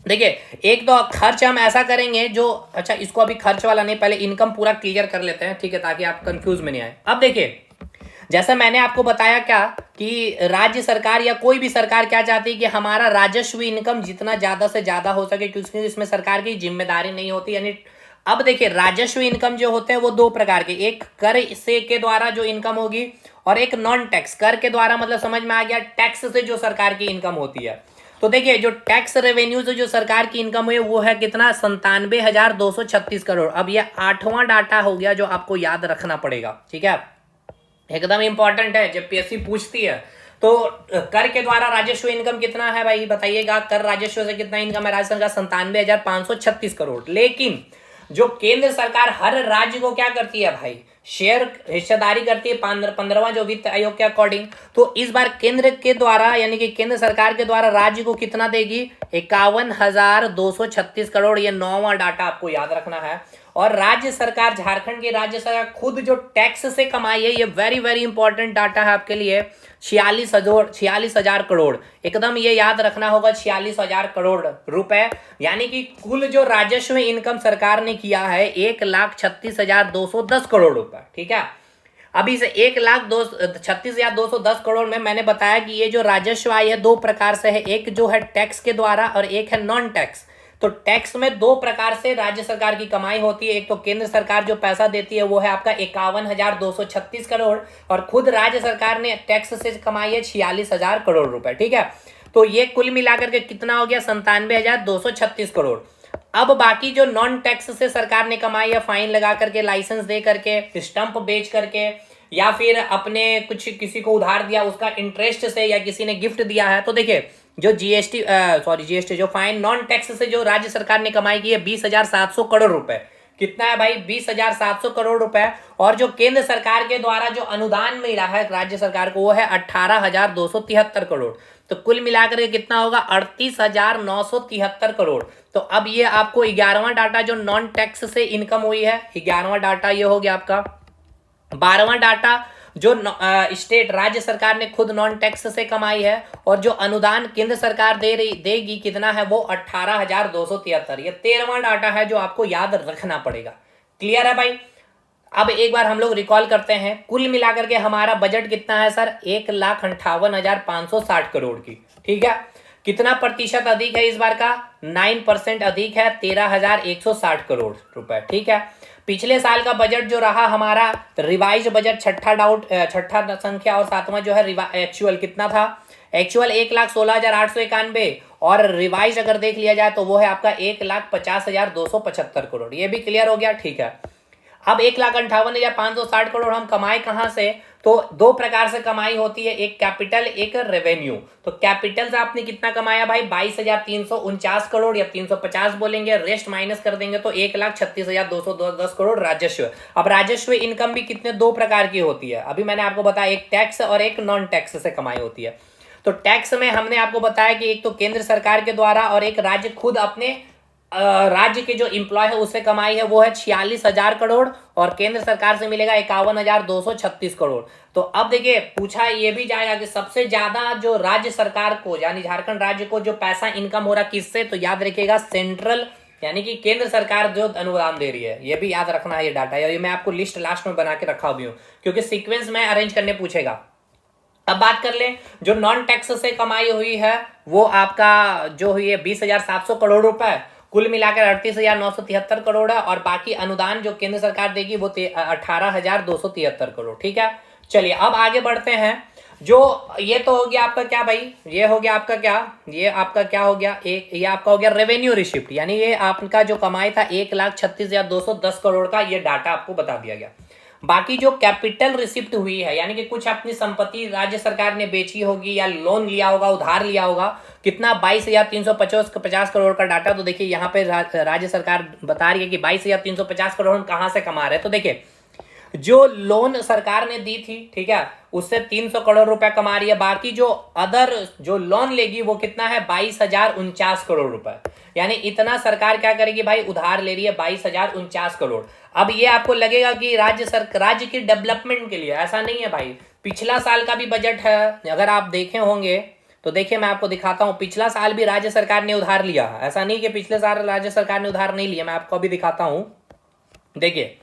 देखिए एक तो खर्च हम ऐसा करेंगे जो, अच्छा इसको अभी खर्च वाला नहीं, पहले इनकम पूरा क्लियर कर लेते हैं, ठीक है, ताकि आप कंफ्यूज में नहीं आए। अब देखिए जैसा मैंने आपको बताया क्या कि राज्य सरकार या कोई भी सरकार क्या चाहती है कि हमारा राजस्व इनकम जितना ज्यादा से ज्यादा हो सके, क्योंकि इसमें सरकार की जिम्मेदारी नहीं होती। यानी अब देखिए राजस्व इनकम जो होते हैं वो दो प्रकार के, एक कर से के द्वारा जो इनकम होगी और एक नॉन टैक्स। कर के द्वारा मतलब समझ में आ गया, टैक्स से जो सरकार की इनकम होती है। तो देखिए जो टैक्स रेवेन्यू से जो सरकार की इनकम हुई वो है कितना, 97,236 करोड़। अब ये 8वां डाटा हो गया जो आपको याद रखना पड़ेगा, ठीक है, एकदम इंपॉर्टेंट है। जब पीएससी पूछती है तो कर के द्वारा राजस्व इनकम कितना है भाई बताइएगा, कर राजस्व से कितना इनकम है राज्य सरकार, 97,536 करोड़। लेकिन जो केंद्र सरकार हर राज्य को क्या करती है भाई, शेयर हिस्सेदारी करती है 15वां जो वित्त आयोग के अकॉर्डिंग। तो इस बार केंद्र के द्वारा यानी कि केंद्र सरकार के द्वारा राज्य को कितना देगी, 51,236 करोड़। ये 9वां डाटा आपको याद रखना है। और राज्य सरकार, झारखंड की राज्य सरकार खुद जो टैक्स से कमाई है, ये वेरी वेरी इंपॉर्टेंट डाटा है आपके लिए, 46,000 करोड़। एकदम ये याद रखना होगा, 46,000 करोड़ रुपए। यानी कि कुल जो राजस्व इनकम सरकार ने किया है 1,36,210 करोड़ रुपए, ठीक है। अभी से 1,36,210 करोड़ में मैंने बताया कि ये जो राजस्व आय है दो प्रकार से है, एक जो है टैक्स के द्वारा और एक है नॉन टैक्स। तो टैक्स में दो प्रकार से राज्य सरकार की कमाई होती है। एक तो केंद्र सरकार जो पैसा देती है वो है आपका 51,236 करोड़, और खुद राज्य सरकार ने टैक्स से कमाई है 46,000 करोड़ रुपए, ठीक है। तो ये कुल मिलाकर के कितना हो गया, 97,236 करोड़। अब बाकी जो नॉन टैक्स से सरकार ने कमाई है, फाइन लगा करके, लाइसेंस दे करके, स्टंप बेच करके, या फिर अपने कुछ किसी को उधार दिया उसका इंटरेस्ट से, या किसी ने गिफ्ट दिया है। तो देखिए जो जीएसटी जो फाइन नॉन टैक्स से जो राज्य सरकार ने कमाई की है 20,700 करोड़ रुपए। कितना है भाई, 20,700 करोड़ रुपए। और जो केंद्र सरकार के द्वारा जो अनुदान मिला है राज्य सरकार को वो है 18,273 करोड़। तो कुल मिलाकर के कितना होगा, 38,973 करोड़। तो अब ये आपको 11वां डाटा जो नॉन टैक्स से इनकम हुई है, 11वां डाटा ये हो गया आपका। 12वां डाटा जो स्टेट राज्य सरकार ने खुद नॉन टैक्स से कमाई है, और जो अनुदान केंद्र सरकार देगी कितना है, वो 18,273। ये 13वां डाटा है जो आपको याद रखना पड़ेगा। क्लियर है भाई। अब एक बार हम लोग रिकॉल करते हैं, कुल मिलाकर के हमारा बजट कितना है सर, 1,58,560 करोड़ की, ठीक है। कितना प्रतिशत अधिक है इस बार का, 9% अधिक है, 13,160 करोड़ रुपए, ठीक है। पिछले साल का बजट जो रहा हमारा रिवाइज बजट, छठा संख्या और 7वां जो है एक्चुअल कितना था, एक्चुअल 1,16,891 और रिवाइज अगर देख लिया जाए तो वो है आपका 1,50,275 करोड़। ये भी क्लियर हो गया, ठीक है। अब 1,58,560 करोड़ हम कमाए कहां से? तो दो प्रकार से कमाई होती है, एक कैपिटल एक रेवेन्यू। तो कैपिटल से आपने कितना कमाया भाई? 22,349 करोड़ या 350 बोलेंगे, रेस्ट माइनस कर देंगे तो 1,36,210 करोड़ राजस्व। अब राजस्व इनकम भी कितने दो प्रकार की होती है, अभी मैंने आपको बताया, एक टैक्स और एक नॉन टैक्स से कमाई होती है। तो टैक्स में हमने आपको बताया कि एक तो केंद्र सरकार के द्वारा और एक राज्य खुद अपने राज्य के जो इंप्लॉय है उससे कमाई है वो है 46,000 करोड़ और केंद्र सरकार से मिलेगा 51,236 करोड़। तो अब देखिए पूछा ये भी जाएगा कि सबसे ज्यादा जो राज्य सरकार को यानी झारखंड राज्य को जो पैसा इनकम हो रहा किससे? तो याद रखिएगा सेंट्रल यानी कि केंद्र सरकार जो अनुदान दे रही है, ये भी याद रखना है ये डाटा। ये मैं आपको लिस्ट लास्ट में बना के रखा भी हूं क्योंकि सीक्वेंस में अरेंज करने पूछेगा। अब बात कर लें जो नॉन टैक्स से कमाई हुई है वो आपका जो हुई है 20,700 करोड़ रुपए, कुल मिलाकर 38,973 करोड़ है और बाकी अनुदान जो केंद्र सरकार देगी वो 18,273 करोड़। ठीक है, चलिए अब आगे बढ़ते हैं। जो ये तो हो गया आपका क्या भाई, ये हो गया आपका क्या, ये आपका क्या हो गया, एक ये आपका हो गया रेवेन्यू रिसिप्ट, यानी ये आपका जो कमाई था 1,36,210 करोड़ का, ये डाटा आपको बता दिया गया। बाकी जो कैपिटल रिसिप्ट हुई है यानी कि कुछ अपनी संपत्ति राज्य सरकार ने बेची होगी या लोन लिया होगा, उधार लिया होगा, कितना 22,350 करोड़ का डाटा। तो देखिए यहाँ पे राज्य सरकार बता रही है कि 22,350 करोड़ हम कहां से कमा रहे हैं। तो देखिए जो लोन सरकार ने दी थी, ठीक है, उससे 300 करोड़ रुपए कमा रही है। बाकी जो अदर जो लोन लेगी वो कितना है? 22,049 करोड़ रुपए, यानी इतना सरकार क्या करेगी भाई? उधार ले रही है 22,049 करोड़। अब ये आपको लगेगा कि राज्य की डेवलपमेंट के लिए, ऐसा नहीं है भाई। पिछला साल का भी बजट है, अगर आप देखे होंगे तो देखिए मैं आपको दिखाता हूं, पिछला साल भी राज्य सरकार ने उधार लिया है, ऐसा नहीं कि पिछले साल राज्य सरकार ने उधार नहीं लिया। मैं आपको अभी दिखाता हूं, देखिए।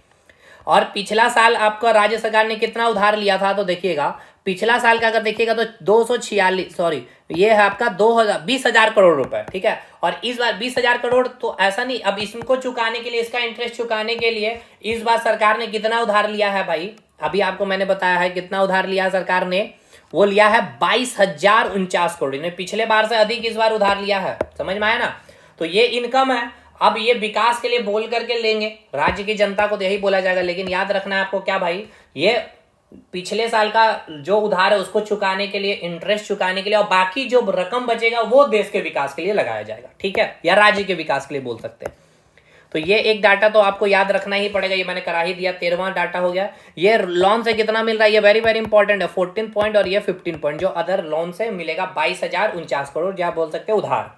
और पिछला साल आपका राज्य सरकार ने कितना उधार लिया था? तो देखिएगा पिछला साल का अगर देखिएगा तो 246 सॉरी ये है आपका 20,000 करोड़ रुपए, ठीक है। और इस बार 20,000 करोड़ तो ऐसा नहीं, अब इसको चुकाने के लिए, इसका इंटरेस्ट चुकाने के लिए इस बार सरकार ने कितना उधार लिया है भाई? अभी आपको मैंने बताया है कितना उधार लिया है सरकार ने, वो लिया है 22,049 करोड़। ने पिछले बार से अधिक इस बार उधार लिया है, समझ में आया ना। तो ये इनकम है। अब ये विकास के लिए बोल करके लेंगे, राज्य की जनता को यही बोला जाएगा, लेकिन याद रखना है आपको क्या भाई, ये पिछले साल का जो उधार है उसको चुकाने के लिए, इंटरेस्ट चुकाने के लिए, और बाकी जो रकम बचेगा वो देश के विकास के लिए लगाया जाएगा, ठीक है, या राज्य के विकास के लिए बोल सकते हैं। तो ये एक डाटा तो आपको याद रखना ही पड़ेगा, ये मैंने करा ही दिया। 13वां डाटा हो गया। ये लोन से कितना मिल रहा है, ये वेरी वेरी इंपॉर्टेंट है, 14 पॉइंट और ये 15 पॉइंट। जो अदर लोन से मिलेगा 22,049 करोड़, जो आप बोल सकते हैं उधार।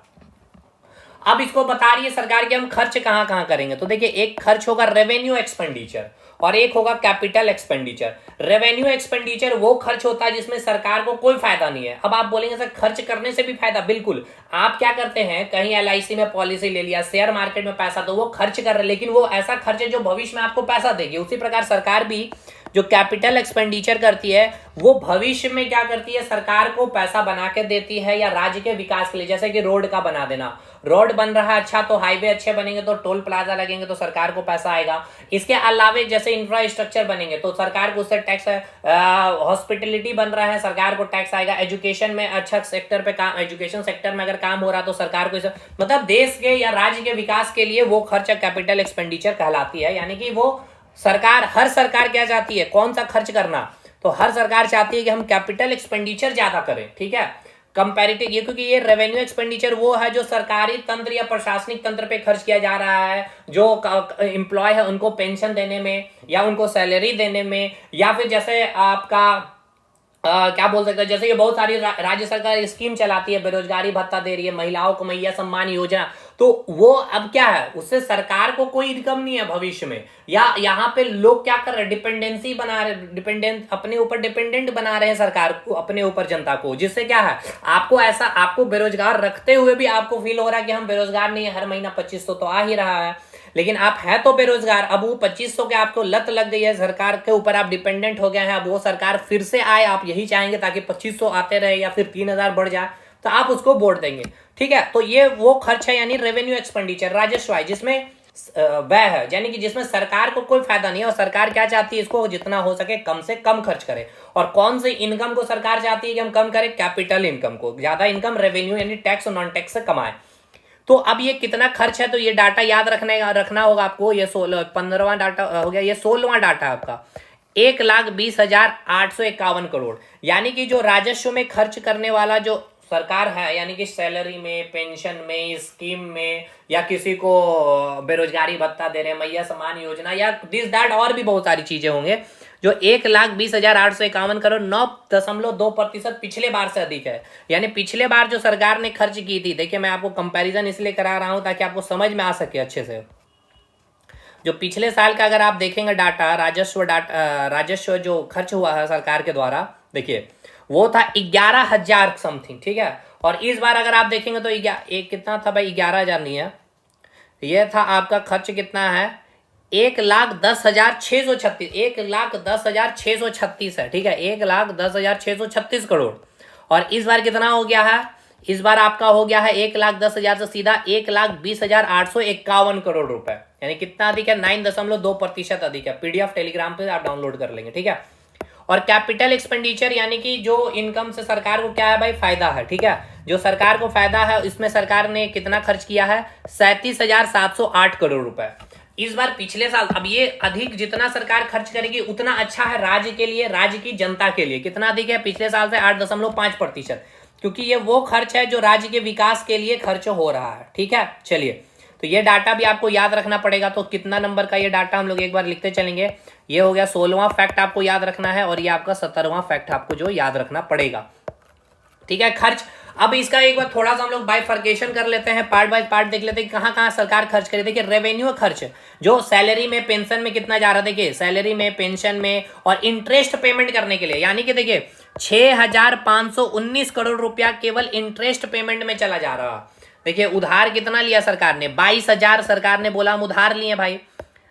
अब इसको बता रही है सरकार कि हम खर्च कहां कहां करेंगे। तो देखिए एक खर्च होगा रेवेन्यू एक्सपेंडिचर और एक होगा कैपिटल एक्सपेंडिचर। रेवेन्यू एक्सपेंडिचर वो खर्च होता है जिसमें सरकार को कोई फायदा नहीं है। अब आप बोलेंगे सर खर्च करने से भी फायदा, बिल्कुल। आप क्या करते हैं, कहीं LIC में पॉलिसी ले लिया, शेयर मार्केट में पैसा, तो वो खर्च कर रहे, लेकिन वो ऐसा खर्च है जो भविष्य में आपको पैसा देगी। उसी प्रकार सरकार भी जो कैपिटल एक्सपेंडिचर करती है वो भविष्य में क्या करती है, सरकार को पैसा बना के देती है या राज्य के विकास के लिए। जैसे कि रोड का बना देना, रोड बन रहा है अच्छा तो हाईवे अच्छे बनेंगे तो टोल प्लाजा लगेंगे तो सरकार को पैसा आएगा। इसके अलावे जैसे इंफ्रास्ट्रक्चर बनेंगे तो सरकार को उससे टैक्स, हॉस्पिटलिटी बन रहा है सरकार को टैक्स आएगा। एजुकेशन में अच्छा सेक्टर पे काम, एजुकेशन सेक्टर में अगर काम हो रहा तो सरकार को मतलब देश के या राज्य के विकास के लिए वो खर्च कैपिटल एक्सपेंडिचर कहलाती है। यानी कि वो सरकार, हर सरकार क्या चाहती है, कौन सा खर्च करना, तो हर सरकार चाहती है कि हम कैपिटल एक्सपेंडिचर ज्यादा करें, ठीक है, कंपैरेटिव। ये क्योंकि ये रेवेन्यू एक्सपेंडिचर वो है जो सरकारी तंत्र या प्रशासनिक तंत्र पे खर्च किया जा रहा है, जो एम्प्लॉय है उनको पेंशन देने में या उनको सैलरी देने में, या फिर जैसे आपका क्या बोल सकते हैं, जैसे ये बहुत सारी राज्य सरकार स्कीम चलाती है, बेरोजगारी भत्ता दे रही है, महिलाओं को मैया सम्मान योजना, तो वो अब क्या है, उससे सरकार को कोई इनकम नहीं है भविष्य में। या यहाँ पे लोग क्या कर रहे हैं, डिपेंडेंसी बना रहे, डिपेंडेंट अपने ऊपर डिपेंडेंट बना रहे हैं सरकार को, अपने ऊपर जनता को, जिससे क्या है आपको ऐसा, आपको बेरोजगार रखते हुए भी आपको फील हो रहा है कि हम बेरोजगार नहीं है, हर महीना 2500 तो आ ही रहा है, लेकिन आप हैं तो बेरोजगार। अब वो 2500 के आपको लत लग गई है, सरकार के ऊपर आप डिपेंडेंट हो गए हैं, अब वो सरकार फिर से आए, आप यही चाहेंगे ताकि 2500 आते रहे या फिर 3000 बढ़ जाए, तो आप उसको वोट देंगे, ठीक है। तो ये वो खर्च है यानी रेवेन्यू एक्सपेंडिचर, राजस्व आय, जिसमें वह है, यानी कि जिसमें सरकार को कोई फायदा नहीं है और सरकार क्या चाहती है, इसको जितना हो सके कम से कम खर्च करे। और कौन सी इनकम को सरकार चाहती है कि हम कम करें? कैपिटल इनकम को, ज्यादा इनकम रेवेन्यू यानी टैक्स और नॉन टैक्स से कमाए। तो अब ये कितना खर्च है, तो ये डाटा याद रखना होगा आपको। ये 15वां डाटा हो गया, ये 16वां डाटा है आपका 1,20,851 करोड़। यानी कि जो राजस्व में खर्च करने वाला जो सरकार है, यानी कि सैलरी में, पेंशन में, स्कीम में, या किसी को बेरोजगारी भत्ता दे रहे हैं, मैया सम्मान योजना, या दिस दैट और भी बहुत सारी चीजें होंगे, जो 1,20,851 करोड़ 9.2% पिछले बार से अधिक है। यानी पिछले बार जो सरकार ने खर्च की थी, देखिए मैं आपको कंपैरिजन इसलिए करा रहा हूं ताकि आपको समझ में आ सके अच्छे से। जो पिछले साल का अगर आप देखेंगे डाटा, राजस्व जो खर्च हुआ है सरकार के द्वारा, देखिए वो था 11,000 समथिंग, ठीक है। और इस बार अगर आप देखेंगे तो एक कितना था भाई, 11,000 नहीं है, ये था आपका खर्च कितना है, 1,10,636, 1,10,636 है, ठीक है, 1,10,636 करोड़। और इस बार कितना हो गया है, इस बार आपका हो गया है 1,10,000 से सीधा 1,20,851 करोड़ रुपए। यानी कितना अधिक है, 9.2% अधिक है। पीडीएफ टेलीग्राम पे आप डाउनलोड कर लेंगे, ठीक है। और कैपिटल एक्सपेंडिचर यानी कि जो इनकम से सरकार को क्या है भाई, फायदा है, ठीक है। जो सरकार को फायदा है, इसमें सरकार ने कितना खर्च किया है, 37,708 करोड़ रुपए इस बार। पिछले साल, अब ये अधिक जितना सरकार खर्च करेगी उतना अच्छा है राज्य के लिए, राज्य की जनता के लिए। कितना अधिक है, पिछले साल से 8.5%, क्योंकि ये वो खर्च है जो राज्य के विकास के लिए खर्च हो रहा है, ठीक है। चलिए, तो ये डाटा भी आपको याद रखना पड़ेगा। तो कितना नंबर का ये डाटा हम लोग एक बार लिखते चलेंगे। ये हो गया 16वां फैक्ट आपको याद रखना है, और ये आपका 17वां फैक्ट आपको जो याद रखना पड़ेगा, ठीक है। खर्च, अब इसका एक बार थोड़ा सा हम लोग बाइफर्केशन कर लेते हैं, पार्ट बाय पार्ट देख लेते हैं कहाँ कहाँ सरकार खर्च करे। देखिए रेवेन्यू खर्च, जो सैलरी में, पेंशन में कितना जा रहा है, देखिए सैलरी में, पेंशन में, और इंटरेस्ट पेमेंट करने के लिए, यानी कि देखिए 6,519 करोड़ रुपया केवल इंटरेस्ट पेमेंट में चला जा रहा। देखिए उधार कितना लिया सरकार ने, 22,000 सरकार ने बोला हम उधार लिए भाई।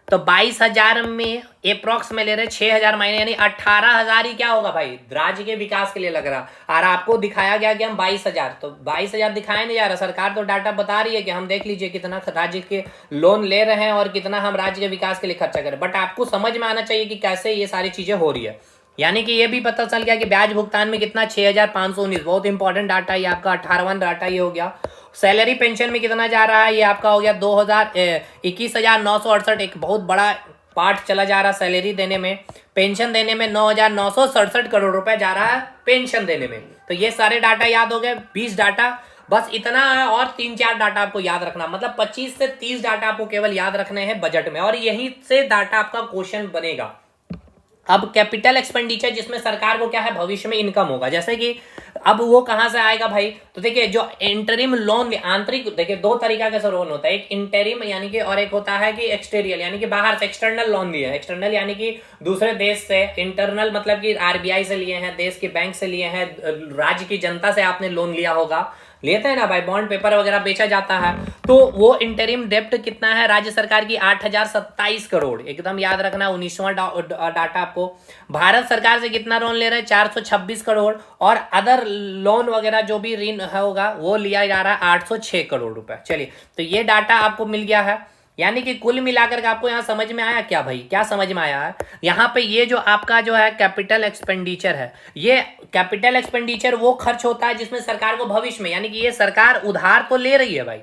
तो 22,000 में अप्रॉक्स में ले रहे 6,000 महीने, यानी 18,000 ही क्या होगा भाई, राज्य के विकास के लिए लग रहा। और आपको दिखाया गया कि हम 22,000, तो 22,000 दिखाया नहीं जा रहा। सरकार तो डाटा बता रही है कि हम देख लीजिए कितना राज्य के लोन ले रहे हैं और कितना हम राज्य के विकास के लिए खर्चा करें। बट आपको समझ में आना चाहिए कि कैसे ये सारी चीजें हो रही है। यानी कि ये भी पता चल गया कि ब्याज भुगतान में कितना, 6,519, बहुत इंपॉर्टेंट डाटा ये आपका 18वां डाटा ये हो गया। सैलरी पेंशन में कितना जा रहा है, ये आपका हो गया 21,968, एक बहुत बड़ा पार्ट चला जा रहा है सैलरी देने में। पेंशन देने में 9,967 करोड़ रुपए जा रहा है पेंशन देने में। तो ये सारे डाटा याद हो गए, 20 डाटा, बस इतना है। और 3-4 डाटा आपको याद रखना, मतलब 25 से 30 डाटा आपको केवल याद रखने हैं बजट में, और यहीं से डाटा आपका क्वेश्चन बनेगा। अब कैपिटल एक्सपेंडिचर, जिसमें सरकार को क्या है, भविष्य में इनकम होगा, जैसे कि अब वो कहां से आएगा भाई, तो देखिए जो इंटरिम लोन, आंतरिक, देखिए दो तरीका का लोन होता है, एक इंटरिम यानी कि, और एक होता है कि एक्सटेरियल यानी कि बाहर से एक्सटर्नल लोन लिए हैं। एक्सटर्नल यानी कि दूसरे देश से, इंटरनल मतलब कि आरबीआई से लिए हैं, देश के बैंक से लिए हैं, राज्य की जनता से आपने लोन लिया होगा, लेते हैं ना भाई, बॉन्ड पेपर वगैरह बेचा जाता है। तो वो इंटरिम डेप्ट कितना है राज्य सरकार की, 8,027 करोड़, एकदम याद रखना। 19वां डाटा आपको, भारत सरकार से कितना लोन ले रहे हैं, 426 करोड़, और अदर लोन वगैरह जो भी ऋण होगा वो लिया जा रहा है 806 करोड़ रुपए। चलिए, तो ये डाटा आपको मिल गया है। यानी कि कुल मिलाकर के आपको यहाँ समझ में आया क्या भाई, क्या समझ में आया है यहाँ पे, ये जो आपका जो है कैपिटल एक्सपेंडिचर है, ये कैपिटल एक्सपेंडिचर वो खर्च होता है जिसमें सरकार को भविष्य में, यानी कि ये सरकार उधार तो ले रही है भाई,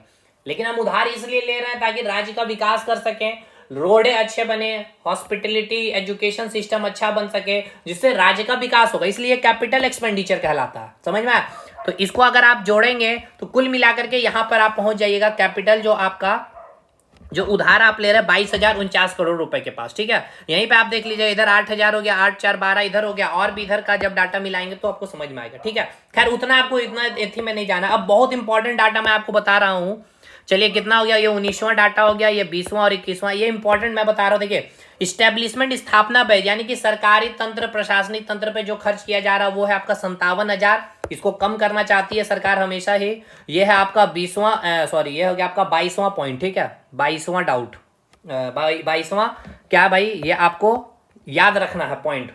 लेकिन हम उधार इसलिए ले रहे हैं ताकि राज्य का विकास कर सकें, रोडे अच्छे बने, हॉस्पिटलिटी, एजुकेशन सिस्टम अच्छा बन सके, जिससे राज्य का विकास होगा, इसलिए कैपिटल एक्सपेंडिचर कहलाता है। समझ में आया? तो इसको अगर आप जोड़ेंगे तो कुल मिलाकर के यहाँ पर आप पहुंच जाइएगा, कैपिटल जो आपका, जो उधार आप ले रहे हैं 22,049 करोड़ रुपए के पास, ठीक है। यहीं पे आप देख लीजिए, इधर 8,000 हो गया, 8,412 इधर हो गया, और भी इधर का जब डाटा मिलाएंगे तो आपको समझ में आएगा, ठीक है। खैर उतना आपको इतना एथी में नहीं जाना। अब बहुत इंपॉर्टेंट डाटा मैं आपको बता रहा हूँ। चलिए, कितना हो गया, ये 19वां डाटा हो गया, ये 20वां और 21वां, ये इंपॉर्टेंट मैं बता रहा हूँ। देखिए इस्टेब्लिशमेंट, स्थापना पे, यानी कि सरकारी तंत्र, प्रशासनिक तंत्र पे जो खर्च किया जा रहा है वो है आपका 57,000। इसको कम करना चाहती है सरकार हमेशा ही। ये है आपका 20वां, सॉरी ये हो गया आपका 22वां पॉइंट, ठीक है, 22वां डाउट, 22वां क्या भाई, ये आपको याद रखना है पॉइंट।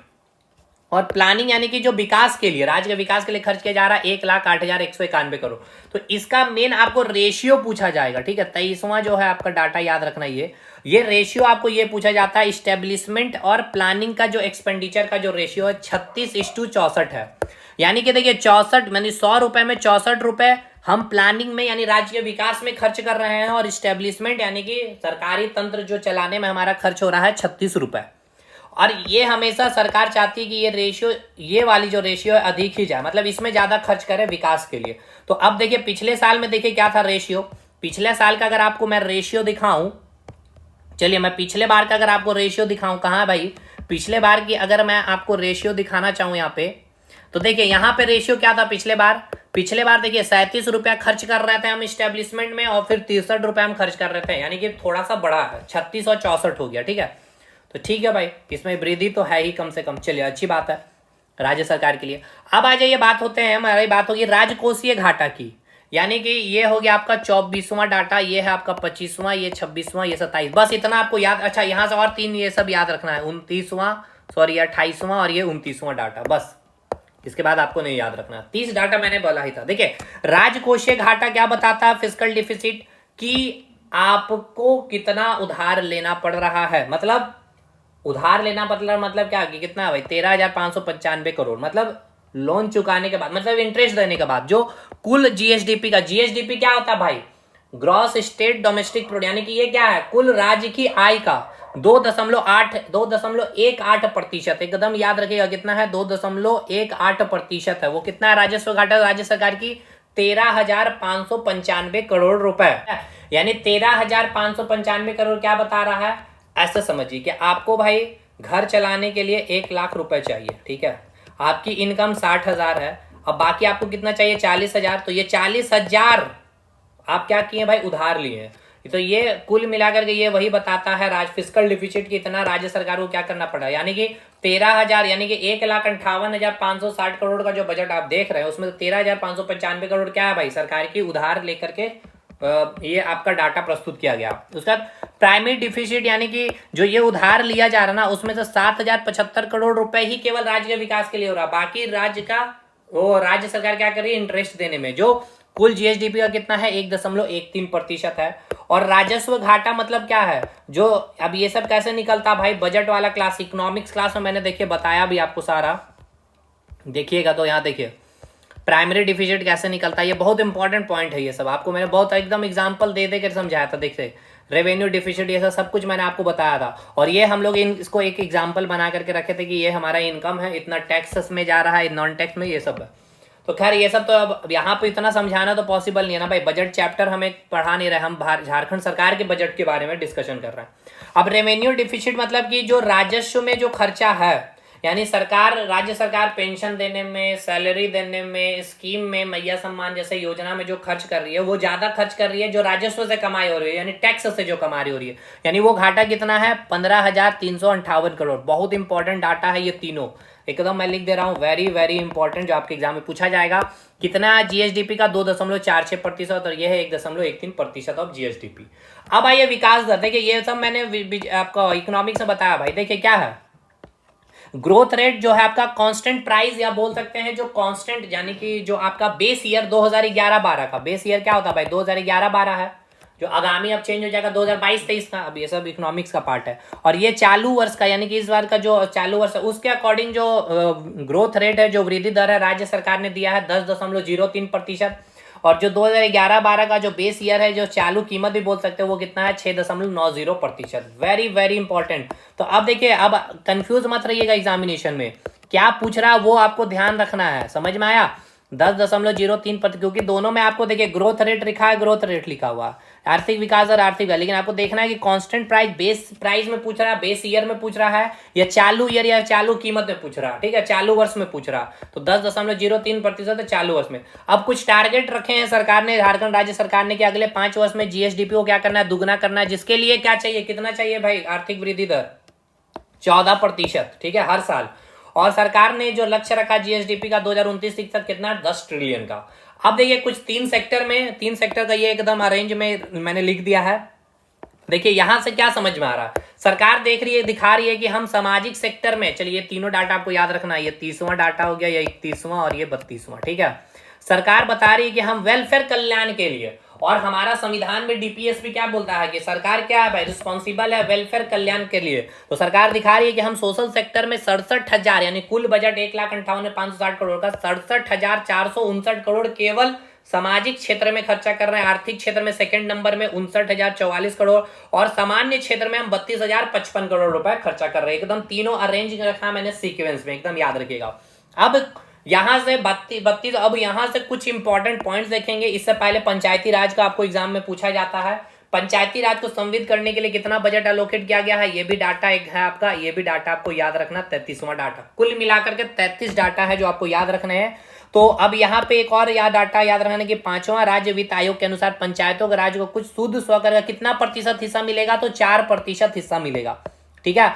और प्लानिंग यानी कि जो विकास के लिए, राज्य के विकास के लिए खर्च किया जा रहा है 1,08,191 करोड़। तो इसका मेन आपको रेशियो पूछा जाएगा, ठीक है। 23वां जो है आपका डाटा याद रखना, ये रेशियो आपको ये पूछा जाता है। इस्टेब्लिशमेंट और प्लानिंग का जो एक्सपेंडिचर का जो रेशियो है 36:64 है। यानी कि देखिए 64 यानी 100 रुपए में 64 रुपए हम प्लानिंग में यानी राज्य के विकास में खर्च कर रहे हैं, और इस्टेब्लिशमेंट यानी कि सरकारी तंत्र जो चलाने में हमारा खर्च हो रहा है 36 रुपए। और ये हमेशा सरकार चाहती है कि ये रेशियो, ये वाली जो रेशियो है अधिक ही जाए, मतलब इसमें ज्यादा खर्च करें विकास के लिए। तो अब देखिए पिछले साल में देखिए क्या था रेशियो, पिछले साल का अगर आपको मैं रेशियो दिखाऊं, चलिए मैं पिछले बार का अगर आपको रेशियो दिखाऊं, कहाँ भाई पिछले बार की अगर मैं आपको रेशियो दिखाना चाहूं यहाँ पे, तो देखिए यहाँ पे रेशियो क्या था पिछले बार देखिए 37 रुपया खर्च कर रहे थे हम इस्टेब्लिशमेंट में, और फिर 63 रुपया हम खर्च कर रहे थे, यानी कि थोड़ा सा बड़ा है, 36 और 64 हो गया, ठीक है। तो ठीक है भाई, इसमें वृद्धि तो है ही कम से कम, चलिए अच्छी बात है राज्य सरकार के लिए। अब आ जाइए, बात होते हैं, हमारी बात होगी राजकोषीय घाटा की, यानी कि ये हो गया आपका 24वां डाटा, ये है आपका 25वां, ये 26वां, ये 27, बस इतना आपको याद। अच्छा यहाँ से और 3 ये सब याद रखना है, 29वां, सॉरी 28वां और ये 29वां डाटा, बस इसके बाद आपको नहीं याद रखना। 30 डाटा मैंने बोला ही था। देखिए राजकोषीय घाटा क्या बताता है, फिस्कल डिफिसिट, कि आपको कितना उधार लेना पड़ रहा है, मतलब उधार लेना मतलब क्या कि कितना है भाई 13,595 करोड़, मतलब लोन चुकाने के बाद, मतलब इंटरेस्ट देने के बाद, जो कुल जीएसडीपी का, जीएसडीपी क्या होता है भाई, ग्रॉस स्टेट डोमेस्टिक प्रोडक्ट, यानी कि ये क्या है कुल राज्य की आय का 2.18%, एकदम याद रखिएगा कितना है 2.18% है। वो कितना है राजस्व घाटा राज्य सरकार की 13,595 करोड़ रुपए, यानी 13,595 करोड़ क्या बता रहा है, ऐसा समझिए कि आपको भाई घर चलाने के लिए 1 लाख रुपए चाहिए, ठीक है। आपकी इनकम 60,000 है, अब बाकी आपको कितना चाहिए 40,000, तो ये 40,000 आप क्या किए भाई उधार लिए हैं। तो ये कुल मिलाकर के ये वही बताता है राज फिस्कल डिफिसिट की इतना राज्य सरकार को क्या करना पड़ा, यानी कि 13,000 यानी कि 1,58,560 करोड़ का जो बजट आप देख रहे हैं उसमें 13,595 करोड़ क्या है भाई सरकार की उधार लेकर के ये आपका डाटा प्रस्तुत किया गया। उसका प्राइमरी डिफिसिट यानी कि जो ये उधार लिया जा रहा ना उसमें से 7,075 करोड़ रुपए ही केवल राज्य के विकास के लिए हो रहा, बाकी राज्य का वो राज्य सरकार क्या कर रही है इंटरेस्ट देने में, जो कुल जीएसडीपी का कितना है 1.13% है। और राजस्व घाटा मतलब क्या है, जो अब ये सब कैसे निकलता भाई, बजट वाला क्लास, इकोनॉमिक्स क्लास में मैंने देखिए बताया भी आपको सारा, देखिएगा तो यहाँ देखिए प्राइमरी डिफिसिट कैसे निकलता है, ये बहुत इंपॉर्टेंट पॉइंट है। ये सब आपको मैंने बहुत एकदम एग्जांपल दे कर समझाया था, देखते रेवेन्यू डिफिसिट ये सब कुछ मैंने आपको बताया था, और ये हम लोग इसको एक एग्जांपल बना करके रखे थे कि ये हमारा इनकम है, इतना टैक्सेस में जा रहा है, नॉन टैक्स में, ये सब है। तो खैर ये सब तो अब यहाँ पे इतना समझाना तो पॉसिबल नहीं है ना भाई, बजट चैप्टर हमें पढ़ा नहीं रहे, हम झारखंड सरकार के बजट के बारे में डिस्कशन कर रहे हैं। अब रेवेन्यू डिफिसिट मतलब कि जो राजस्व में जो खर्चा है, यानी सरकार राज्य सरकार पेंशन देने में, सैलरी देने में, स्कीम में, मैया सम्मान जैसे योजना में जो खर्च कर रही है वो ज्यादा खर्च कर रही है जो राजस्व से कमाई हो रही है, यानी टैक्स से जो कमाई हो रही है, यानी वो घाटा कितना है 15,358 करोड़। बहुत इंपॉर्टेंट डाटा है ये तीनों, एकदम मैं लिख दे रहा हूँ, वेरी वेरी इंपॉर्टेंट, जो आपके एग्जाम में पूछा जाएगा। कितना जीएसडीपी का 2.46%, और ये है 1.13% ऑफ जीएसडीपी। अब आइए विकास दर, देखिए ये सब मैंने आपको इकोनॉमिक्स में बताया भाई। देखिए क्या है ग्रोथ रेट, जो है आपका कांस्टेंट प्राइस, या बोल सकते हैं जो कांस्टेंट, यानी कि जो आपका बेस ईयर 2011-12 का बेस ईयर क्या होता है भाई 2011-12 है, जो आगामी अब चेंज हो जाएगा 2022-23 का, अब ये सब इकोनॉमिक्स का पार्ट है। और ये चालू वर्ष का, यानी कि इस बार का जो चालू वर्ष है उसके अकॉर्डिंग जो ग्रोथ रेट है, जो वृद्धि दर है राज्य सरकार ने दिया है 10.03%, और जो 2011-12 का जो बेस ईयर है, जो चालू कीमत भी बोल सकते हो, वो कितना है 6.90%। Very very important. तो अब देखिए, अब कंफ्यूज मत रहिएगा एग्जामिनेशन में क्या पूछ रहा है, वो आपको ध्यान रखना है, समझ में आया। 10.03%, क्योंकि दोनों में आपको देखिए ग्रोथ रेट लिखा है, ग्रोथ रेट लिखा हुआ, आर्थिक विकास और आर्थिक, लेकिन आपको देखना है कि कांस्टेंट प्राइस बेस प्राइस में पूछ रहा है, बेस ईयर में पूछ रहा है, या चालू ईयर या चालू कीमत में पूछ रहा है, ठीक है, चालू वर्ष में पूछ रहा। तो 10.03% है चालू वर्ष में। अब कुछ टारगेट रखे हैं सरकार ने, झारखंड राज्य सरकार ने, कि अगले 5 वर्ष में जीएसडीपी को क्या करना है, दुगना करना है, जिसके लिए क्या चाहिए, कितना चाहिए भाई आर्थिक वृद्धि दर 14%, ठीक है, हर साल। और सरकार ने जो लक्ष्य रखा जीएसडीपी का 2029 तक कितना 10 ट्रिलियन का। अब देखिए कुछ तीन सेक्टर का ये एकदम अरेंज में मैंने लिख दिया है। देखिए यहां से क्या समझ में आ रहा है, सरकार देख रही है, दिखा रही है कि हम सामाजिक सेक्टर में, चलिए ये तीनों डाटा आपको याद रखना है, ये 30वां डाटा हो गया, ये 31वां और ये 32वां, ठीक है। सरकार बता रही है कि हम वेलफेयर कल्याण के लिए, और हमारा संविधान में डीपीएसपी क्या बोलता है कि सरकार क्या है भाई, रिस्पॉन्सिबल है वेलफेयर कल्याण के लिए। तो सरकार दिखा रही है कि हम सोशल सेक्टर में 67,000 यानी कुल बजट 1,58,560 करोड़ का 67,459 करोड़ केवल सामाजिक क्षेत्र में खर्चा कर रहे हैं। आर्थिक क्षेत्र में सेकंड नंबर में 59,044 करोड़, और सामान्य क्षेत्र में हम 32,055 करोड़ रुपए खर्चा कर रहे हैं। एकदम तीनों अरेंज रखा मैंने सीक्वेंस में, एकदम याद रखिएगा। अब यहां से 32, अब यहां से कुछ इंपॉर्टेंट पॉइंट्स देखेंगे। इससे पहले पंचायती राज का आपको एग्जाम में पूछा जाता है, पंचायती राज को संवित करने के लिए कितना बजट एलोकेट किया गया है, ये भी डाटा एक है आपका, ये भी डाटा आपको याद रखना, 33वां डाटा। कुल मिलाकर के 33 डाटा है जो आपको याद रखने हैं। तो अब यहाँ पे एक और डाटा याद रखने की, 5वां राज्य वित्त आयोग के अनुसार पंचायतों के राज्य को कुछ शुद्ध स्वकर का कितना प्रतिशत हिस्सा मिलेगा, तो 4% हिस्सा मिलेगा, ठीक है।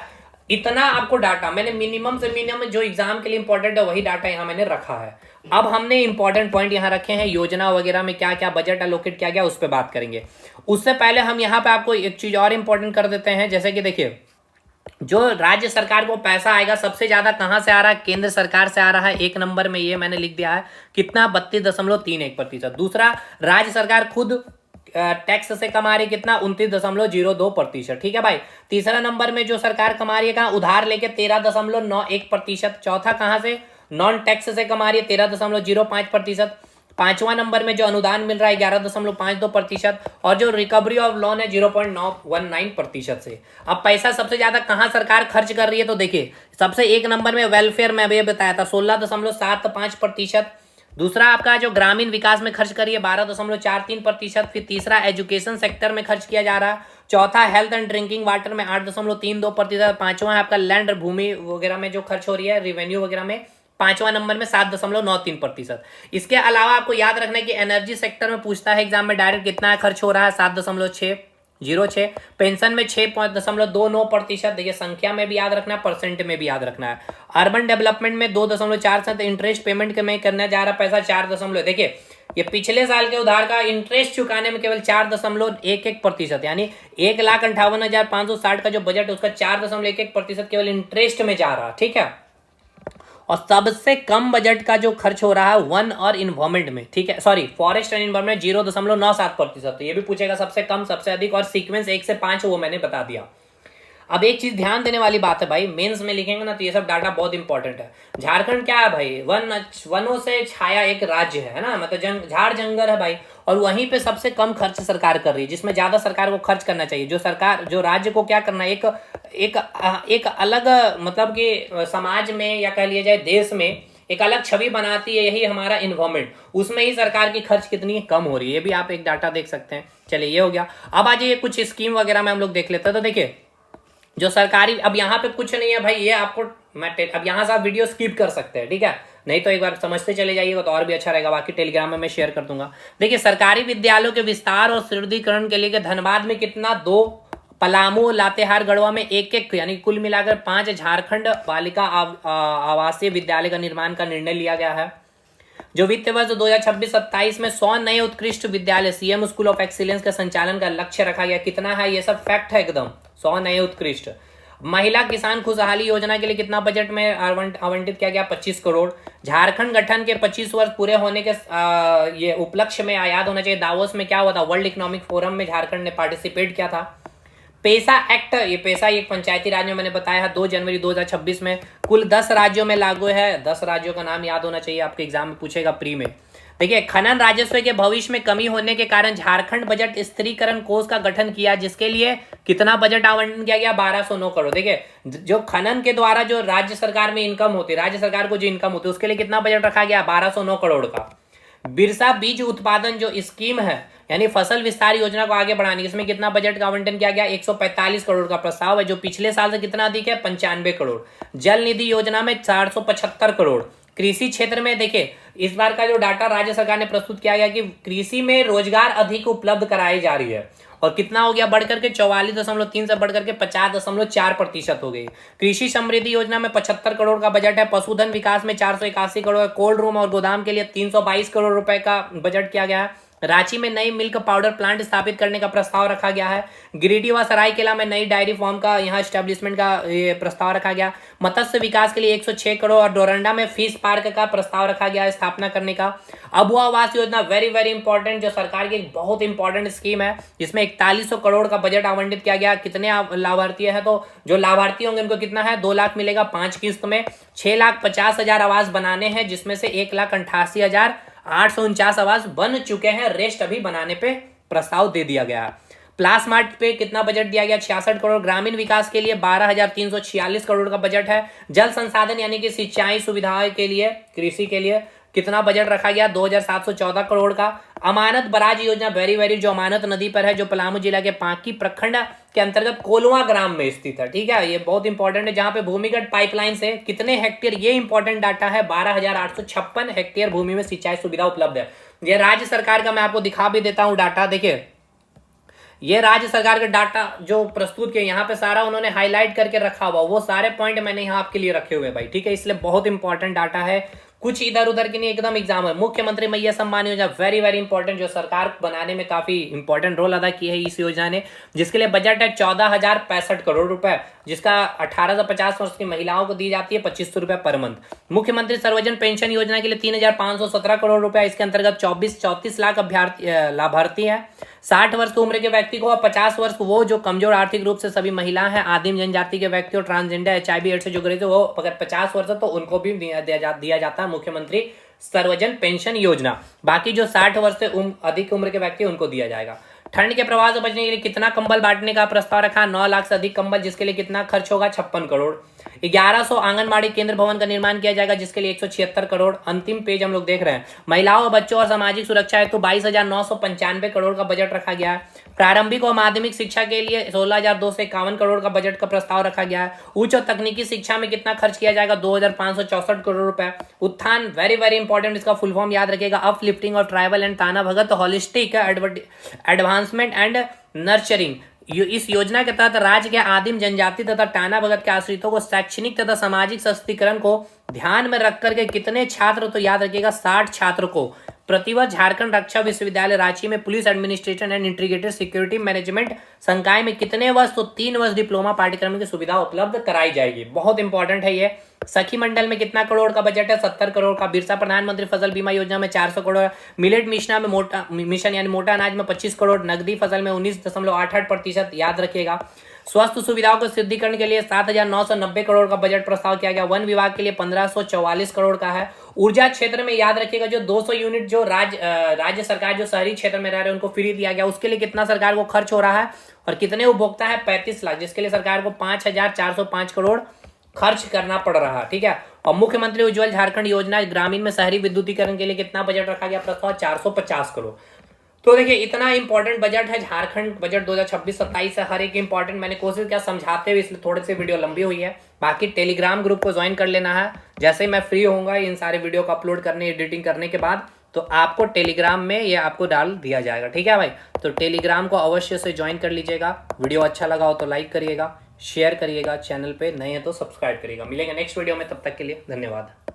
इतना आपको डाटा मैंने मिनिमम से मिनिमम जो एग्जाम के लिए इंपॉर्टेंट है वही डाटा यहाँ मैंने रखा है। अब हमने इंपॉर्टेंट पॉइंट यहाँ रखे हैं, योजना वगैरह में क्या क्या बजट एलोकेट किया गया उस पर बात करेंगे। उससे पहले हम यहाँ पे आपको एक चीज और इंपॉर्टेंट कर देते हैं, जैसे कि देखिए जो राज्य सरकार को पैसा आएगा सबसे ज्यादा कहां से आ रहा है, केंद्र सरकार से आ रहा है। एक नंबर में ये मैंने लिख दिया है कितना, 32.31%। दूसरा, राज्य सरकार खुद टैक्स से कमा रही कितना, 29.02%, ठीक है भाई। तीसरा नंबर में जो सरकार कमा रही है कहाँ, उधार लेके 13.91%। चौथा कहां से, नॉन टैक्स से कमा रही है 13.05%। पांचवा नंबर में जो अनुदान मिल रहा है 11.52%, और जो रिकवरी ऑफ लोन है 0.919% से। अब पैसा सबसे ज्यादा कहां सरकार खर्च कर रही है, तो देखिए सबसे एक नंबर में वेलफेयर में अभी बताया था 16.75%। दूसरा आपका जो ग्रामीण विकास में खर्च करिए 12.43%। फिर तीसरा एजुकेशन सेक्टर में खर्च किया जा रहा है। चौथा हेल्थ एंड ड्रिंकिंग वाटर में 8.32%। पांचवा है आपका लैंड भूमि वगैरह में जो खर्च हो रही है, रेवेन्यू वगैरह में पांचवा नंबर में 7.93%। इसके अलावा आपको याद रखना है कि एनर्जी सेक्टर में पूछता है एग्जाम में डायरेक्ट कितना खर्च हो रहा है, 7.606। पेंशन में 6.29%। देखिए संख्या में भी याद रखना है, परसेंट में भी याद रखना है। अर्बन डेवलपमेंट में 2.47। इंटरेस्ट पेमेंट के में करने जा रहा पैसा 4 देखिए ये पिछले साल के उधार का इंटरेस्ट चुकाने में केवल 4.11%, यानी 1,58,560 का जो बजट उसका 4.11% केवल इंटरेस्ट में जा रहा, ठीक है। और सबसे कम बजट का जो खर्च हो रहा है वन और इन्वायरमेंट में, ठीक है, सॉरी फॉरेस्ट एंड इन्वायरमेंट 0.97%। तो ये भी पूछेगा सबसे कम सबसे अधिक, और सीक्वेंस 1 से 5 वो मैंने बता दिया। अब एक चीज ध्यान देने वाली बात है भाई, मेंस में लिखेंगे ना तो ये सब डाटा बहुत इंपॉर्टेंट है। झारखंड क्या है भाई, वनों से छाया एक राज्य है ना, मतलब झाड़ जंगल है भाई, और वहीं पे सबसे कम खर्च सरकार कर रही है, जिसमें ज्यादा सरकार को खर्च करना चाहिए। जो राज्य को क्या करना है, एक अलग मतलब कि समाज में या कह लिया जाए देश में एक अलग छवि बनाती है, यही हमारा इन्वायरमेंट, उसमें ही सरकार की खर्च कितनी कम हो रही है, ये भी आप एक डाटा देख सकते हैं। चलिए ये हो गया। अब आज ये कुछ स्कीम वगैरह में हम लोग देख लेते हैं। तो देखिए जो सरकारी, अब यहाँ पे कुछ नहीं है भाई, ये आपको अब यहाँ से आप वीडियो स्किप कर सकते हैं, ठीक है, नहीं तो एक बार समझते चले जाइएगा तो और भी अच्छा रहेगा। बाकी टेलीग्राम में मैं शेयर कर दूंगा। देखिए सरकारी विद्यालयों के विस्तार और सुदृढ़ीकरण के लिए धनबाद में कितना, 2, पलामू लातेहार गढ़वा में 1, यानी कुल मिलाकर 5 झारखंड बालिका आवासीय विद्यालय का निर्माण का निर्णय लिया गया है। जो वित्त वर्ष 2026-27 में 100 नए उत्कृष्ट विद्यालय सीएम स्कूल ऑफ एक्सीलेंस के संचालन का लक्ष्य रखा गया। कितना है, ये सब फैक्ट है एकदम, 100 नए उत्कृष्ट। महिला किसान खुशहाली योजना के लिए कितना बजट में आवंटित किया गया, 25 करोड़। झारखंड गठन के 25 वर्ष पूरे होने के ये उपलक्ष्य में याद होना चाहिए, दावोस में क्या हुआ था, वर्ल्ड इकोनॉमिक फोरम में झारखंड ने पार्टिसिपेट किया था। पैसा एक्ट, ये पैसा एक पंचायती राज में मैंने बताया है 2 जनवरी 2026 में, कुल 10 राज्यों में लागू है। 10 राज्यों का नाम याद होना चाहिए, आपके एग्जाम में पूछेगा प्री में। देखिए खनन राजस्व के भविष्य में कमी होने के कारण झारखंड बजट स्थिरीकरण कोष का गठन किया, जिसके लिए कितना बजट आवंटन किया गया, 1209 करोड़। देखिए जो खनन के द्वारा जो राज्य सरकार में इनकम होती है, राज्य सरकार को जो इनकम होती है उसके लिए कितना बजट रखा गया, 1209 करोड़ का। बिरसा बीज उत्पादन जो स्कीम है, यानी फसल विस्तार योजना को आगे बढ़ाने, इसमें कितना बजट का आवंटन किया गया, 145 करोड़ का प्रस्ताव है, जो पिछले साल से कितना अधिक है, 95 करोड़। जल निधि योजना में 475 करोड़। कृषि क्षेत्र में देखिए इस बार का जो डाटा राज्य सरकार ने प्रस्तुत किया गया कि कृषि में रोजगार अधिक उपलब्ध कराई जा रही है, और कितना हो गया, बढ़कर के 44.3 से बढ़कर के 50.4% हो गई। कृषि समृद्धि योजना में 75 करोड़ का बजट है। पशुधन विकास में 481 करोड़। कोल्ड रूम और गोदाम के लिए 322 करोड़ रुपए का बजट किया गया है। रांची में नई मिल्क पाउडर प्लांट स्थापित करने का प्रस्ताव रखा गया है। गिरिडीह व सरायकेला में नई डायरी फार्म का यहाँ स्टैब्लिशमेंट का ये प्रस्ताव रखा गया। मत्स्य विकास के लिए 106 करोड़ और डोरंडा में फिश पार्क का प्रस्ताव रखा गया है स्थापना करने का। Abua Awas Yojana very very important, जो सरकार की एक बहुत इंपॉर्टेंट स्कीम है, जिसमें 4100 करोड़ का बजट आवंटित किया गया। कितने लाभार्थी है, तो जो लाभार्थी होंगे उनको कितना है, 2 लाख मिलेगा 5 किस्त में। 6,50,000 आवास बनाने हैं, जिसमें से 1,88,849 आवास बन चुके हैं, रेस्ट अभी बनाने पे प्रस्ताव दे दिया गया। प्लास्मार्ट पे कितना बजट दिया गया, 66 करोड़। ग्रामीण विकास के लिए 12,346 करोड़ का बजट है। जल संसाधन यानी कि सिंचाई सुविधाएं के लिए, कृषि के लिए कितना बजट रखा गया, 2,714 करोड़ का। अमानत बराज योजना वेरी वेरी, जो अमानत नदी पर है, जो पलामू जिला के पांकी प्रखंड के अंतर्गत कोलवा ग्राम में स्थित है, ठीक है, ये बहुत इंपॉर्टेंट है, जहां पे भूमिगत पाइपलाइन से कितने हेक्टेयर, ये इंपॉर्टेंट डाटा है, 12,856 हेक्टेयर भूमि में सिंचाई सुविधा उपलब्ध है। ये राज्य सरकार का मैं आपको दिखा भी देता हूं डाटा, देखिए ये राज्य सरकार का डाटा जो प्रस्तुत किया, यहाँ पे सारा उन्होंने हाईलाइट करके रखा हुआ, वो सारे पॉइंट मैंने यहाँ आपके लिए रखे हुए भाई, ठीक है, इसलिए बहुत इंपॉर्टेंट डाटा है, कुछ इधर उधर की नहीं, एकदम एग्जाम है। मुख्यमंत्री मैया Samman Yojana very very important, जो सरकार बनाने में काफी इंपॉर्टेंट रोल अदा की है इस योजना ने, जिसके लिए बजट है 14,065 करोड़ रुपए, जिसका 18 से 50 वर्ष की महिलाओं को दी जाती है 2500 रुपए पर मंथ। मुख्यमंत्री सर्वजन पेंशन योजना के लिए 3,517 करोड़ रुपए, इसके अंतर्गत 34 लाख लाभार्थी है। 60 वर्ष की उम्र के व्यक्ति को और 50 वर्ष को वो जो कमजोर आर्थिक रूप से सभी महिला हैं, आदिम जनजाति के व्यक्ति और ट्रांसजेंडर, HIV एड्स से जो ग्रसित, वो अगर 50 वर्ष तो उनको भी दिया जाता है मुख्यमंत्री सर्वजन पेंशन योजना। बाकी जो 60 वर्ष से अधिक उम्र के व्यक्ति उनको दिया जाएगा। ठंड के प्रभाव से बचने के लिए कितना कंबल बांटने का प्रस्ताव रखा, 9 लाख से अधिक कंबल, जिसके लिए कितना खर्च होगा, 56 करोड़। 1100 आंगनबाड़ी केंद्र भवन का निर्माण किया जाएगा, जिसके लिए 176 करोड़। अंतिम पेज हम लोग देख रहे हैं, महिलाओं, बच्चों और सामाजिक सुरक्षा हेतु 22,995 करोड़ का बजट रखा गया है। प्रारंभिक और माध्यमिक शिक्षा के लिए 16,251 करोड़ का बजट का प्रस्ताव रखा गया है। उच्च और तकनीकी शिक्षा में कितना खर्च किया जाएगा, 2,564 करोड़ रुपए। उत्थान वेरी वेरी इंपॉर्टेंट, इसका फुल फॉर्म याद रखिएगा, अपलिफ्टिंग ऑफ ट्राइबल एंड ताना भगत होलिस्टिक एडवांसमेंट एंड नर्चरिंग। इस योजना के तहत राज्य के आदिम जनजाति तथा टाना भगत के आश्रितों को शैक्षणिक तथा सामाजिक सशक्तिकरण को ध्यान में रखकर के कितने छात्र, तो याद रखिएगा 60 छात्र को प्रतिवर्ष झारखंड रक्षा विश्वविद्यालय रांची में police administration and integrated security management संकाय में कितने वर्ष, तो 3 वर्ष डिप्लोमा पाठ्यक्रम की सुविधा उपलब्ध कराई जाएगी। बहुत इंपॉर्टेंट है ये। सखी मंडल में कितना करोड़ का बजट है, 70 करोड़ का। बिरसा प्रधानमंत्री फसल बीमा योजना में 400 करोड़। मिलेट मिशन में मिशन यानी मोटा अनाज में 25 करोड़। नकदी फसल में 19.88%, याद रखिएगा। स्वास्थ्य सुविधाओं को सिद्धिकरण के लिए 7,990 करोड़ का बजट प्रस्ताव किया गया। वन विभाग के लिए 1,544 करोड़ का है। ऊर्जा क्षेत्र में याद रखिएगा, जो 200 यूनिट जो राज्य सरकार जो शहरी क्षेत्र में रह रहे हैं उनको फ्री दिया गया, उसके लिए कितना सरकार को खर्च हो रहा है और कितने उपभोक्ता है, 35 लाख, जिसके लिए सरकार को 5,405 करोड़ खर्च करना पड़ रहा है, ठीक है। और मुख्यमंत्री उज्ज्वल झारखंड योजना ग्रामीण में शहरी विद्युतीकरण के लिए कितना बजट रखा गया, प्रस्ताव 450 करोड़। तो देखिए इतना इंपॉर्टेंट बजट है झारखंड बजट 2026-27 है। हर एक इंपॉर्टेंट मैंने कोशिश किया समझाते हुए, इसलिए थोड़ी सी वीडियो लंबी हुई है। बाकी टेलीग्राम ग्रुप को ज्वाइन कर लेना है, जैसे ही मैं फ्री होऊंगा इन सारे वीडियो को अपलोड करने, एडिटिंग करने के बाद, तो आपको टेलीग्राम में ये आपको डाल दिया जाएगा, ठीक है भाई। तो टेलीग्राम को अवश्य से ज्वाइन कर लीजिएगा। वीडियो अच्छा लगा हो तो लाइक करिएगा, शेयर करिएगा, चैनल पे नए हैं तो सब्सक्राइब करिएगा। मिलेंगे नेक्स्ट वीडियो में, तब तक के लिए धन्यवाद।